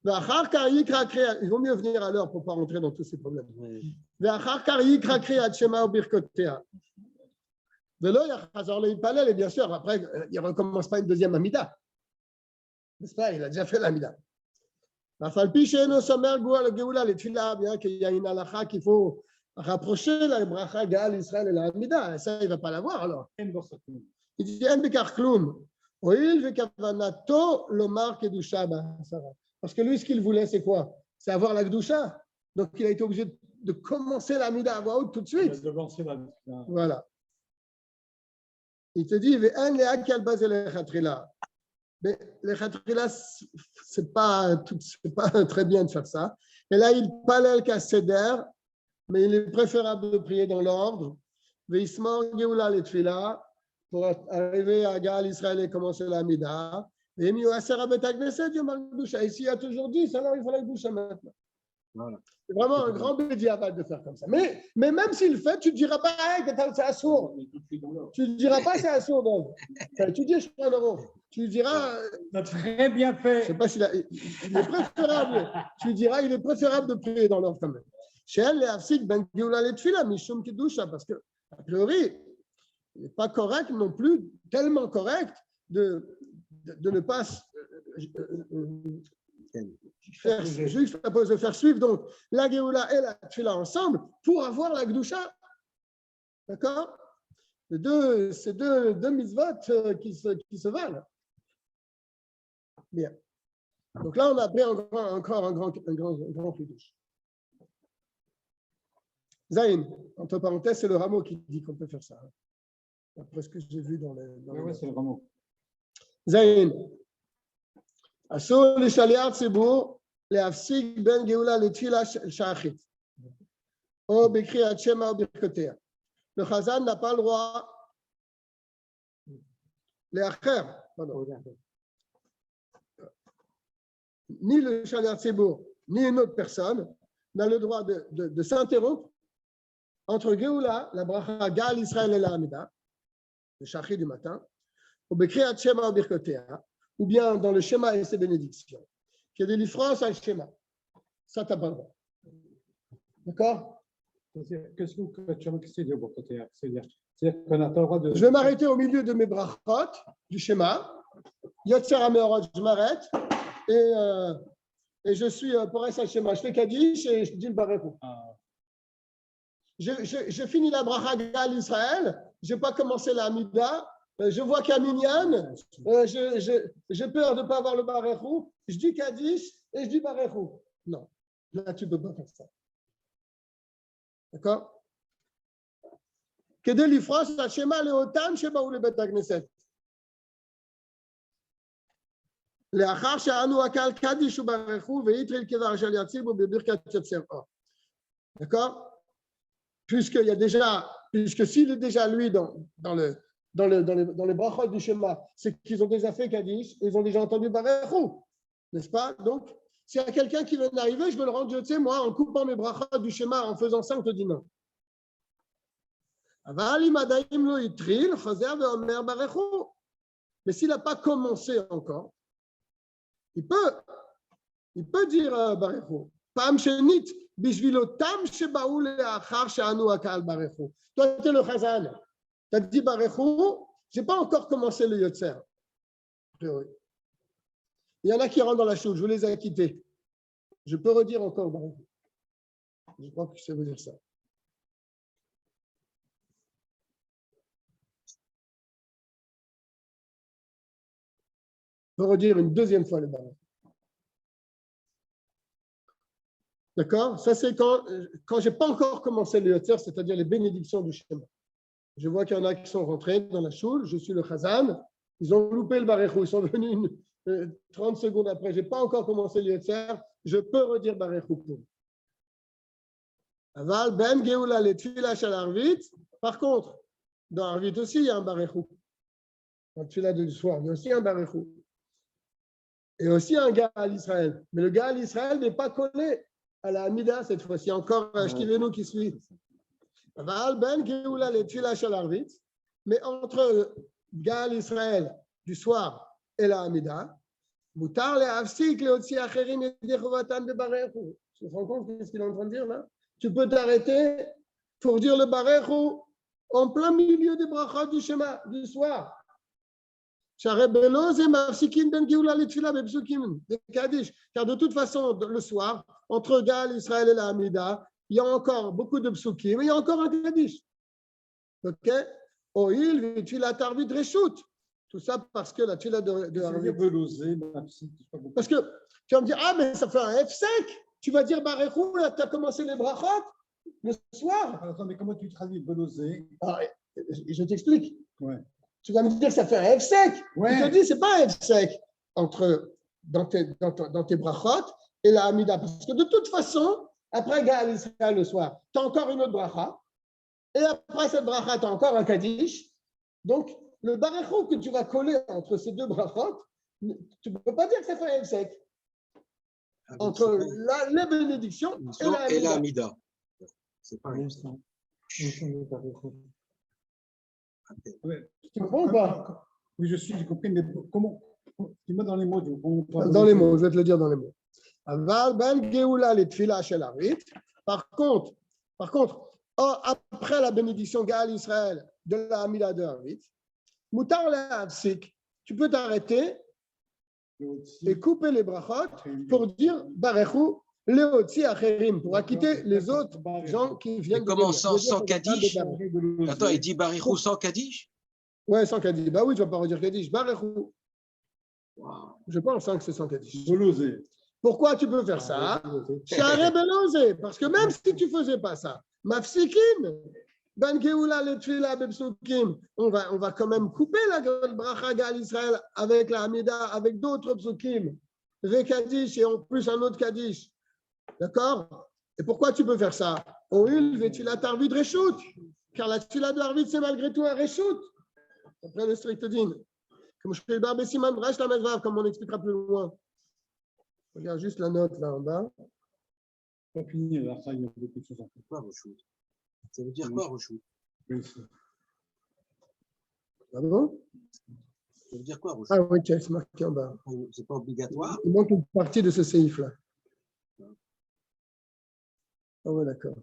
Il vaut mieux venir à l'heure pour ne pas rentrer dans tous ces problèmes. Et bien sûr, après, il ne recommence pas une deuxième Amida. N'est-ce pas? Il a déjà fait l'Amida. Bien qu'il y a une halakha qu'il faut rapprocher la bracha Gaal Israël et la Amida. Ça, il ne va pas l'avoir alors. Il dit parce que lui, ce qu'il voulait, c'est quoi? C'est avoir la Gdusha. Donc, il a été obligé de commencer l'Amida à voix haute tout de suite. Voilà. Il te dit, mais les khatrila, c'est pas très bien de faire ça. Et là, il palel qu'à seder, mais il est préférable de prier dans l'ordre. Pour arriver à Gaal Israël et commencer l'Amida. Et ici, il y a toujours 10, alors il faut la Gdusha maintenant. Voilà. C'est vraiment un grand bédiabat de faire comme ça. Mais même s'il le fait, tu ne diras pas que c'est assourd. Tu ne diras pas c'est assourd. Donc. Tu as étudié, je crois, Laurent. Tu diras. Tu as très bien Je fait. ne sais pas s'il il est préférable. Tu diras il est préférable de prier dans l'ordre quand même. Chez elle, les Afsik, ben Géoula les Tfila, Mishum Kedusha, parce que, a priori, il n'est pas correct non plus, tellement correct de ne pas faire suivre donc la Géoula et la Tfila ensemble pour avoir la Gdusha. D'accord? C'est deux mitzvot qui se valent. Bien. Donc là, on a appris encore un grand chidouche. Zayn, entre parenthèses, c'est le rameau qui dit qu'on peut faire ça. Après ce que j'ai vu dans les. Oui, c'est le rameau. Zayn. Asur le shaliach tzibur le'afsik ben geoula letfila shachit. O bekriyat shema ou birkotea. Le chazan n'a pas le droit. Le'acher, pardon. Ni le shaliach tzibur, ni une autre personne n'a le droit de s'interrompre entre Géoula, la bracha Gal Israël et la Hamida, le shachit du matin, ou Bekriyat Shema ou Birkotea, ou bien dans le Shema et ses bénédictions, qui est de l'ifrance à le Shema. Ça, tu n'as pas le droit. D'accord? Qu'est-ce que tu as dit au Birkotea? C'est-à-dire qu'on n'a pas le droit de. Je vais m'arrêter au milieu de mes brachot du Shema. Yotzer HaMeorot, je m'arrête. Et je suis pour Essa Shema. Je fais Kaddish et je dis le Barekou. Je finis la bracha Gal Israël, je n'ai pas commencé la Hamida, je vois qu'il y a Minyan, j'ai peur de ne pas avoir le Barekou, je dis Kaddish et je dis Barekou. Non, là tu ne peux pas faire ça. D'accord? Kedé l'ifras Hashema leotam sheba ou le Bet HaKnesset. לאחר שאנו הקהל קדיש וברכו ויתריל כדבר של יציבו בברכת יוצר אור. D'accord? Puisque s'il est déjà lui dans les brachot du Shema, c'est qu'ils ont déjà fait Kaddish, ils ont déjà entendu Barechou, n'est-ce pas? Donc, s'il y a quelqu'un qui vient d'arriver, je veux le rendre, tu sais, moi, en coupant mes brachot du Shema, en faisant ça, on te dit non. Mais s'il n'a pas commencé encore, il peut dire Barechou. Pam shenit. Toi, tu es le Chazan. Tu as dit Barechou, je n'ai pas encore commencé le Yotzer. Il y en a qui rentrent dans la chose, je vous les ai quittés. Je peux redire encore Barechou. Je crois que ça veut dire ça. Je peux redire une deuxième fois le Barechou. D'accord? Ça, c'est quand je n'ai pas encore commencé le Yotzer, c'est-à-dire les bénédictions du Shema. Je vois qu'il y en a qui sont rentrés dans la choule, je suis le Chazan, ils ont loupé le Barechou, ils sont venus 30 secondes après, je n'ai pas encore commencé le Yotzer, je peux redire Barechou pour eux. Aval, Ben, Geoula, les Tfila, Shal Arvit. Par contre, dans Arvit aussi, il y a un Barechou. Dans Tfila du soir, il y a aussi un Barechou. Et aussi un gars à l'Israël. Mais le gars à l'Israël n'est pas collé à la Hamida cette fois-ci, encore Shkivenu qui suit. Mais entre Gal Israël du soir et la Hamida, tu te rends compte de ce qu'il est en train de dire là? Tu peux t'arrêter pour dire le Barechou en plein milieu des brachot du Shema du soir. Car de toute façon, le soir, entre Gal, Israël et la Hamida, il y a encore beaucoup de psukim, mais il y a encore un Kaddish. Ok? Oil, Tfila Tarvit Reshut. Tout ça parce que la Tfila de Arvit. Parce que tu vas me dire, ah, mais ça fait un F sec. Tu vas dire, Barechou, là, tu as commencé les brachot le soir. Attends, mais comment tu traduis belosé? Je t'explique. Ouais. Tu vas me dire que ça fait un F sec. Ouais. Je te dis, ce n'est pas un F sec dans tes brachot et la Hamida. Parce que de toute façon, après Gal Israël le soir, tu as encore une autre bracha. Et après cette bracha, tu as encore un Kaddish. Donc, le Barechou que tu vas coller entre ces deux brachot, tu ne peux pas dire que ça fait un F sec. entre les bénédictions et Et la la Amida. Amida. C'est pareil. Ouais. Tu comprends ou pas? Oui, j'ai compris, mais comment? Tu mets dans les mots. Dans les mots, je vais te le dire dans les mots. Aval ben geoula le tfila shel harit. Par contre, après la bénédiction Gaal Israël de la Amida de Harit, Moutar le Hafsik, tu peux t'arrêter et couper les brachot pour dire Barechu Leotzi Acherim, pour acquitter les autres gens qui viennent Et comment de sans Kaddish? Attends, il dit Barichou sans Kaddish? Ouais, sans Kaddish. Bah oui, tu ne vas pas redire Kaddish. Barechu. Je pense que c'est sans Kaddish. Pourquoi tu peux faire ça? Parce que même si tu ne faisais pas ça, Mafsikin, Ben Geoula le Tfila Bepsukim, on va quand même couper la bracha Gal Israël avec la Hamida, avec d'autres psukim, Ve Kaddish et en plus un autre Kaddish. D'accord? Et pourquoi tu peux faire ça? Oil Vetila Tarvid Reshut, car la Tfila de l'Arvid, c'est malgré tout un Reshut, après le strict din. Comme je fais le Barbe Siman, Brash la Medvav, comme on expliquera plus loin. Regarde juste la note là en bas. Pas fini, alors ça, il y a beaucoup de choses à faire. Quoi, Reshut? Ça veut dire quoi, Reshut? Ah bon? Ça veut dire quoi, Reshut? Ah oui, c'est marqué en bas. C'est pas obligatoire. Il manque une partie de ce séif là. Ah ouais, d'accord.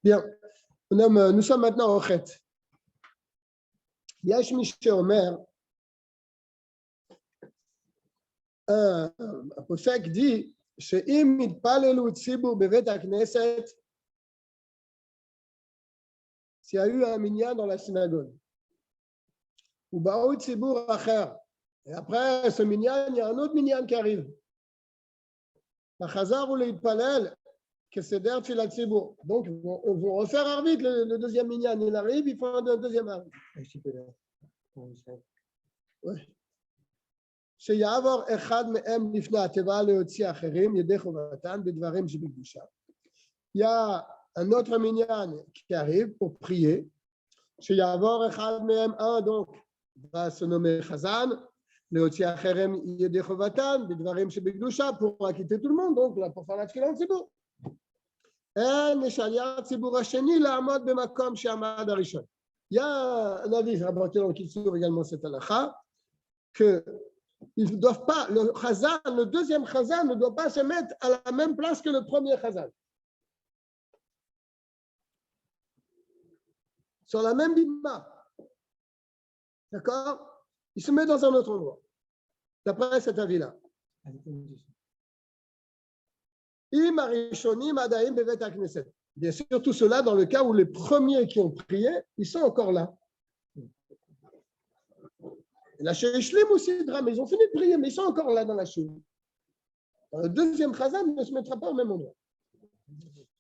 Bien. Nous sommes maintenant au Chet. Yash Mishé Omer, un possèque dit שאם יתפללו ציבור בבית הכנסת, s'il y a eu un minyan dans la synagogue, ou באו ציבור אחר, et après ce minyan, il y a un autre minyan qui arrive. החזר הוא להתפלל כסדר תפילת ציבור. Donc, on va refaire arvit le deuxième minyan. Il arrive, il faut un deuxième arvit. Ouais. שיעבור אחד מהם לפני התיבה להוציא אחרים ידי חובתן בדברים שבקדושה. Il y a un autre minyan qui arrive pour prier. שיעבור אחד מהם, un donc va se nommer Chazan, להוציא אחרים ידי חובתן בדברים שבקדושה, pour acquitter tout le monde, donc là pour faire la tefila en ציבור. אין לשליח הציבור השני לעמוד במקום שעמד הראשון. Il y a un avis rapporté dans le Kitsur également cette halakha que ils ne doivent pas, le deuxième Chazan ne doit pas se mettre à la même place que le premier Chazan. Sur la même bimba. D'accord? Il se met dans un autre endroit. D'après cet avis-là. Bien sûr, tout cela dans le cas où les premiers qui ont prié, ils sont encore là. La Shlim aussi, mais ils ont fini de prier, mais ils sont encore là dans la Shlim. Le deuxième Chazan ne se mettra pas au même endroit.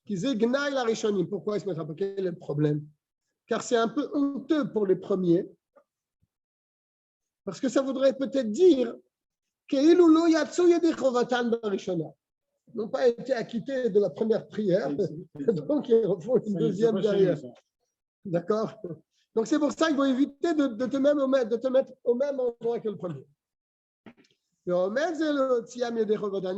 Pourquoi il ne se mettra pas? Quel est le problème? Car c'est un peu honteux pour les premiers, parce que ça voudrait peut-être dire qu'ils n'ont pas été acquittés de la première prière, donc ils refont une deuxième derrière. D'accord? Donc c'est pour ça qu'il faut éviter de te mettre au même endroit que le premier. Et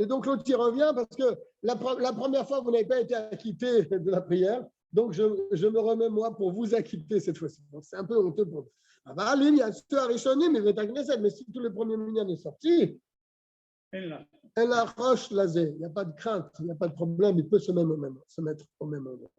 donc l'autre il revient parce que la première fois vous n'avez pas été acquitté de la prière, donc je me remets moi pour vous acquitter cette fois-ci. Donc c'est un peu honteux pour vous. Mais si tous les premiers minyan sont sortis, il n'y a pas de crainte, il n'y a pas de problème, il peut se mettre au même endroit.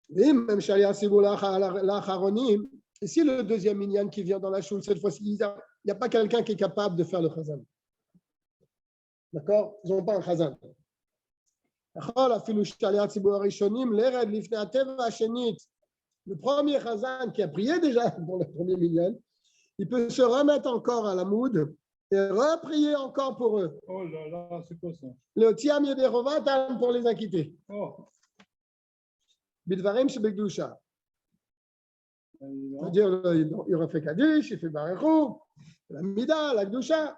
Même Shalia Siboula l'Acharonim, et si le deuxième minyan qui vient dans la choule, cette fois-ci, il n'y a pas quelqu'un qui est capable de faire le chazan. D'accord? Ils n'ont pas un chazan. Le premier chazan qui a prié déjà pour le premier minyan, il peut se remettre encore à la moud et reprier encore pour eux. Oh là là, c'est quoi ça? Le tiam yederovat pour les acquitter. Oh. בדברים שבקדושה. C'est-à-dire, il refait Kaddish, il fait Barechou, la Mida, la Gdusha.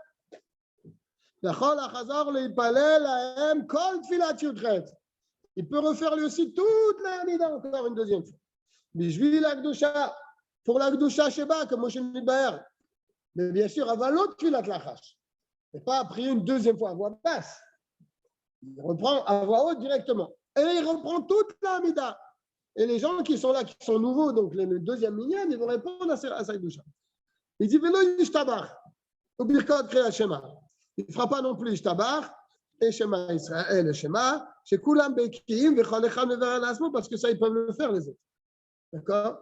Il peut refaire lui aussi toute la Mida encore une deuxième fois. Bishvili la Gdusha, pour la Gdusha Sheba, comme Moshe Midbaer. Mais bien sûr, avant l'autre Tfilat Lachash. Il n'est pas prié une deuxième fois à voix basse. Il reprend à voix haute directement. Et il reprend toute la Mida. Et les gens qui sont là, qui sont nouveaux, donc le deuxième minyan, ils vont répondre à sa Gdusha. Il dit Velo Yishtabach, ou Birkat Kriyat Shema. Il ne fera pas non plus Ishtabach, et Shema Israël, et Shema, chez Kulam Bekiim, Vechol Echad Mever Al Asmo, parce que ça, ils peuvent le faire, les autres. D'accord?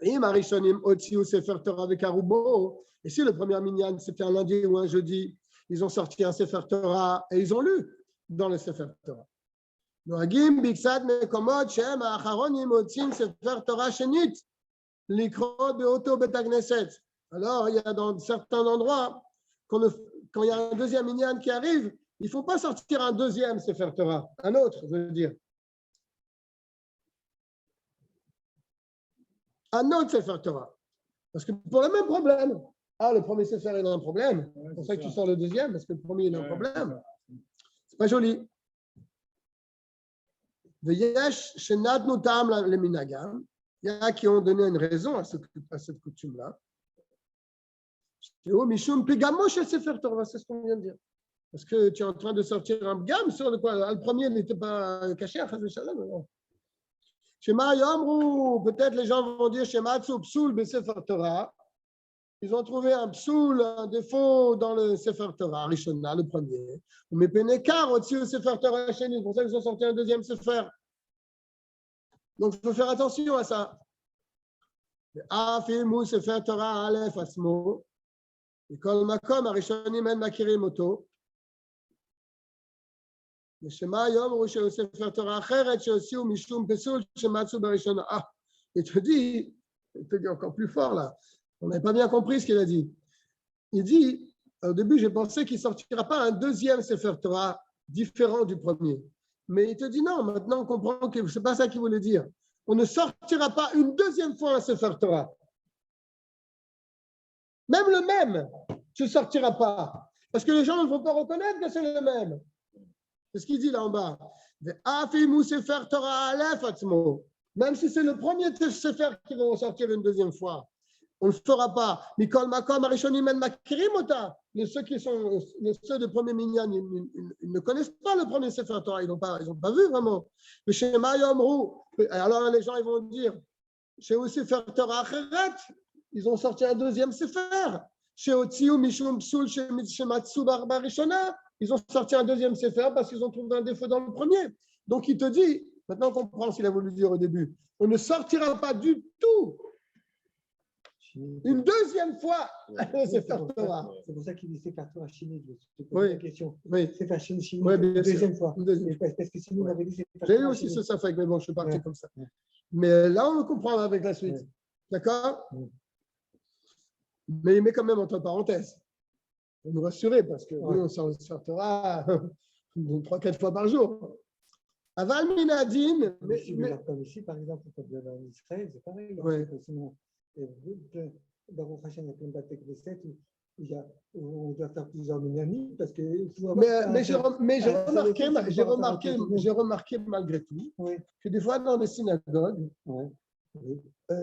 Et Marishonim, Otziou, Sefer Torah avec Arubo. Et si le premier minyan, c'était un lundi ou un jeudi, ils ont sorti un Sefer Torah et ils ont lu dans le Sefer Torah. Noagim, Biksad, Mekomot, Shem, Acharonim, Otzim, Sefer Torah, Shenit, Likro, Beoto, Betagneset. Alors, il y a dans certains endroits, quand il y a un deuxième minyan qui arrive, il ne faut pas sortir un deuxième Sefer Torah, un autre, je veux dire. Un autre Sefer Torah. Parce que pour le même problème, le premier Sefer, il a un problème. C'est pour ça que tu sors le deuxième, parce que le premier, il a un problème. C'est pas joli. Il y a qui ont donné une raison à cette coutume-là. C'est ce qu'on vient de dire. Parce que tu es en train de sortir un gamme sur le quoi. Le premier n'était pas caché à Chaz Shalom. Shema Yomru, peut-être les gens vont dire Shema Tzu Psoul Besefer Torah. Ils ont trouvé un psoul, un défaut dans le Sefer Torah, Rishona, le premier. Mais Penekar aussi au Sefer Torah chez nous. C'est pour ça qu'ils ont sorti un deuxième Sefer. Donc il faut faire attention à ça. Afimu Sefer Torah Aleph Asmo. Et Kol Makom Arishonim En Makirim Oto. Shema Yomru Sheu Sefer Torah Acheret Sheosiu Mishum Pesul Shematsu Barishona. Il te dit encore plus fort là. On n'avait pas bien compris ce qu'il a dit. Il dit, au début, j'ai pensé qu'il ne sortira pas un deuxième Sefer Torah différent du premier. Mais il te dit non, maintenant on comprend que ce n'est pas ça qu'il voulait dire. On ne sortira pas une deuxième fois un Sefer Torah. Même le même, tu ne sortiras pas. Parce que les gens ne vont pas reconnaître que c'est le même. C'est ce qu'il dit là en bas. Sefer Torah Aleph Atzmo. Même si c'est le premier Sefer qui va sortir une deuxième fois. On ne le fera pas. Mikol Makom Arishonim En Makirim Ota. Ceux de premier minyan, ils ne connaissent pas le premier Sefer Torah. Ils n'ont pas vu vraiment. Mais chez Mayomru, alors les gens ils vont dire, chez Sefer Torah Acheret, ils ont sorti un deuxième Sefer. Chez Otziou Mishum Psoul, chez Matsu Barishona, ils ont sorti un deuxième Sefer parce qu'ils ont trouvé un défaut dans le premier. Donc il te dit, maintenant on comprend ce qu'il a voulu dire au début. On ne sortira pas du tout une deuxième fois le Sefer Torah. C'est pour ça qu'il dit Sefer Torah chimique. Je te pose Oui. la question. Oui. Sefer chimique, Oui, bien sûr. deuxième fois. Une deuxième. Parce que sinon, on avait dit Sefer J'ai eu Torah aussi chimique. ce Safek, mais bon, je suis parti Ouais. comme ça. Ouais. Mais là, on le comprend avec la suite. Ouais. D'accord? Ouais. Mais il met quand même entre parenthèses. Pour nous rassurer, parce que Ouais. nous, on sort le Sefer Torah 3-4 fois par jour. Aval Minadin. Comme ici, par exemple, quand on est en Israël, c'est pareil. Ouais. Sinon, Baruch Hashem, il y a plein de bateaux de 7 on doit faire plusieurs minyanim parce que. Mais j'ai remarqué malgré tout que des fois dans les synagogues,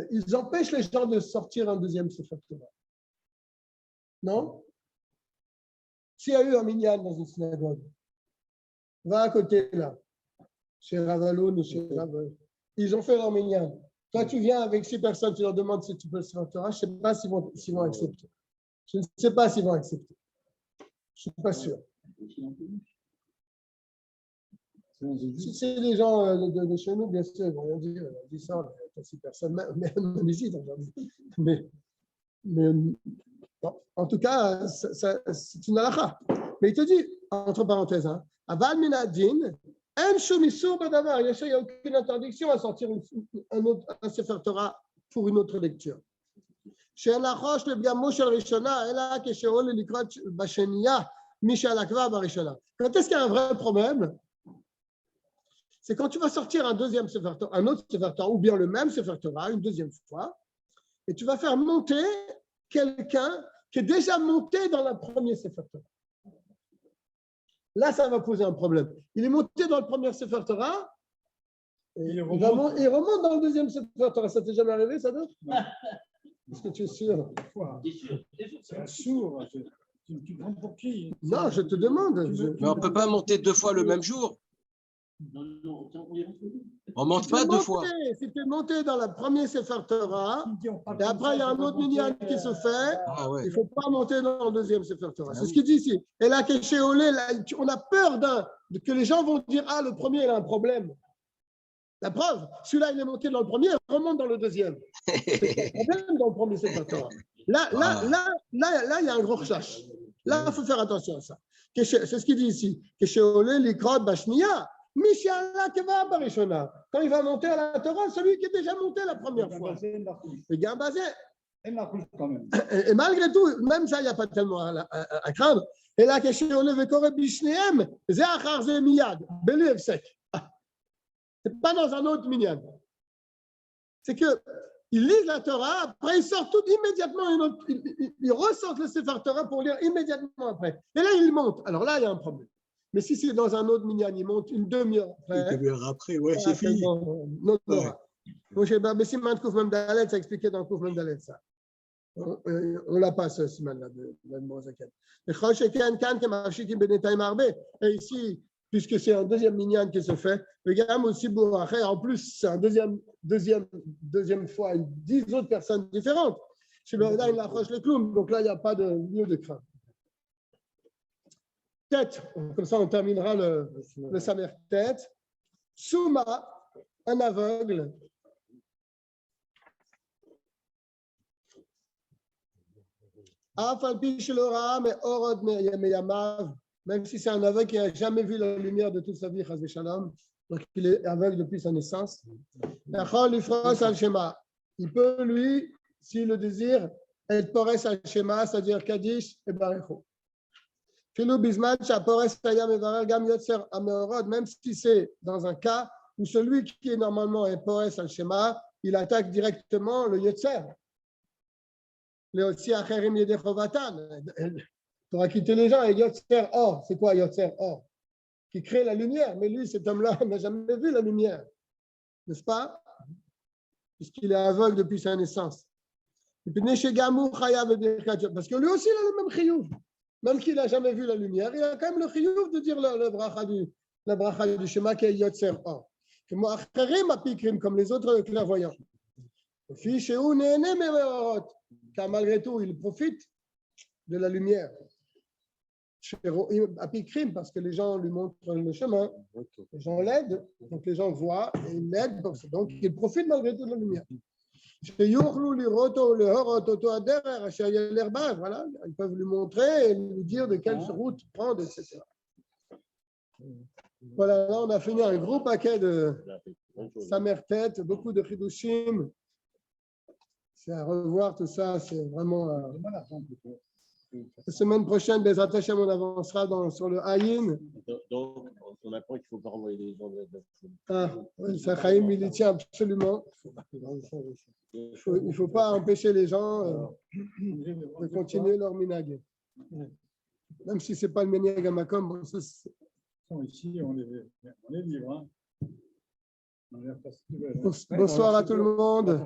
ils empêchent les gens de sortir un deuxième Sefer Torah. Non? S'il y a eu un minyan dans une synagogue, va à côté là, chez Ravaloun ou chez Rav. Ils ont fait leur minyan. Toi, tu viens avec 6 personnes, tu leur demandes si tu peux le Sefer Torah, je ne sais pas s'ils vont accepter. Je ne sais pas s'ils vont accepter. Je ne suis pas sûr. Si c'est des gens de chez nous, bien sûr, ils vont dire, on dit ça, il y a 6 personnes, même ici, mais bon, en tout cas, c'est une halakha. Mais il te dit, entre parenthèses, Aval Minadin, En Shumisur Badavar, il n'y a aucune interdiction à sortir un Sefer Torah pour une autre lecture. Chez la roche, le biamo shel Rishona, et là, que chez Ole Likrot Bashenia, Michel Akva Barishona. Quand est-ce qu'il y a un vrai problème? c'est quand tu vas sortir un deuxième Sefer Torah, un autre Sefer Torah, ou bien le même Sefer Torah, une deuxième fois, et tu vas faire monter quelqu'un qui est déjà monté dans le premier Sefer Torah. Là, ça va poser un problème. Il est monté dans le premier Sefer Torah, et il remonte dans le deuxième Sefer Torah. Ça t'est jamais arrivé, ça d'autre? Est-ce que tu es sûr? C'est un sourd. Tu prends pour qui? Non, je te demande. Mais on ne peut pas monter 2 fois le même jour. On ne monte pas 2 fois. Si tu es monté dans le premier Sefer Torah, et après il y a un autre minyan qui se fait, Ah ouais. il ne faut pas monter dans le deuxième Sefer Torah. Ah C'est oui. ce qu'il dit ici. Et là, chez Olé, on a peur que les gens vont dire ah, le premier, il a un problème. La preuve, celui-là, il est monté dans le premier, il remonte dans le deuxième. C'est un problème dans le premier Sefer Torah. Là, il y a un gros recherche. Là, il faut faire attention à ça. C'est ce qu'il dit ici. Chez Olé, l'Ikrod Bashniya. Quand il va monter à la Torah, celui qui est déjà monté la première fois. Le gars basé. Et malgré tout, même ça, il n'y a pas tellement à craindre. Et là, c'est pas dans un autre minyan. C'est que ils lisent la Torah, après ils sortent tout immédiatement, ils ressortent le Sefer Torah pour lire immédiatement après. Et là, ils montent. Alors là, il y a un problème. Mais si c'est dans un autre minyan, il monte une demi-heure après. Une demi-heure après, ouais, c'est fini. Mais si man Kouf Memdalet, ça expliquait dans Kouf Memdalet ça. On l'a pas ce siman-là de Mozaken. Et ici, puisque c'est un deuxième minyan qui se fait, le gamme aussi bourraché, en plus, c'est un deuxième fois, 10 autres personnes différentes. Chez le il approche le clown, donc là, il n'y a pas de lieu de crainte. Tête, comme ça on terminera le Samer tête. Souma, un aveugle. Même si c'est un aveugle qui n'a jamais vu la lumière de toute sa vie, donc il est aveugle depuis sa naissance. Il peut, lui, s'il le désire, être Pores al-Shema, c'est-à-dire Kaddish et Barecho. Même si c'est dans un cas où celui qui est normalement est Pores al-Shema, il attaque directement le Yotzer. Pour quitter les gens, et Yotzer Or, c'est quoi Yotzer Or? Qui crée la lumière, mais lui, cet homme-là, n'a jamais vu la lumière, n'est-ce pas? Puisqu'il est aveugle depuis sa naissance. Parce que lui aussi, il a le même chiyuv. Même qu'il n'a jamais vu la lumière, il a quand même le chiyuv de dire le bracha du Shema qui est Yotzer Or. Comme les autres clairvoyants. Car malgré tout, il profite de la lumière. Apikrim, parce que les gens lui montrent le chemin, les gens l'aident, donc les gens voient et ils l'aident, donc il profite malgré tout de la lumière. Voilà, ils peuvent lui montrer et lui dire de quelle route prendre, etc. Voilà, là on a fini un gros paquet de Samer tête, beaucoup de Chidushim. C'est à revoir tout ça, c'est vraiment. La semaine prochaine, Bezrat Hashem, on avancera sur le Haïn. Donc, on apprend qu'il ne faut pas renvoyer les gens de oui, ça, Chaim, il y tient absolument. Il ne faut pas empêcher les gens de continuer leur minag. Même si ce n'est pas le minag à Makom. Bon, ici, on est libre. Bonsoir à tout le monde.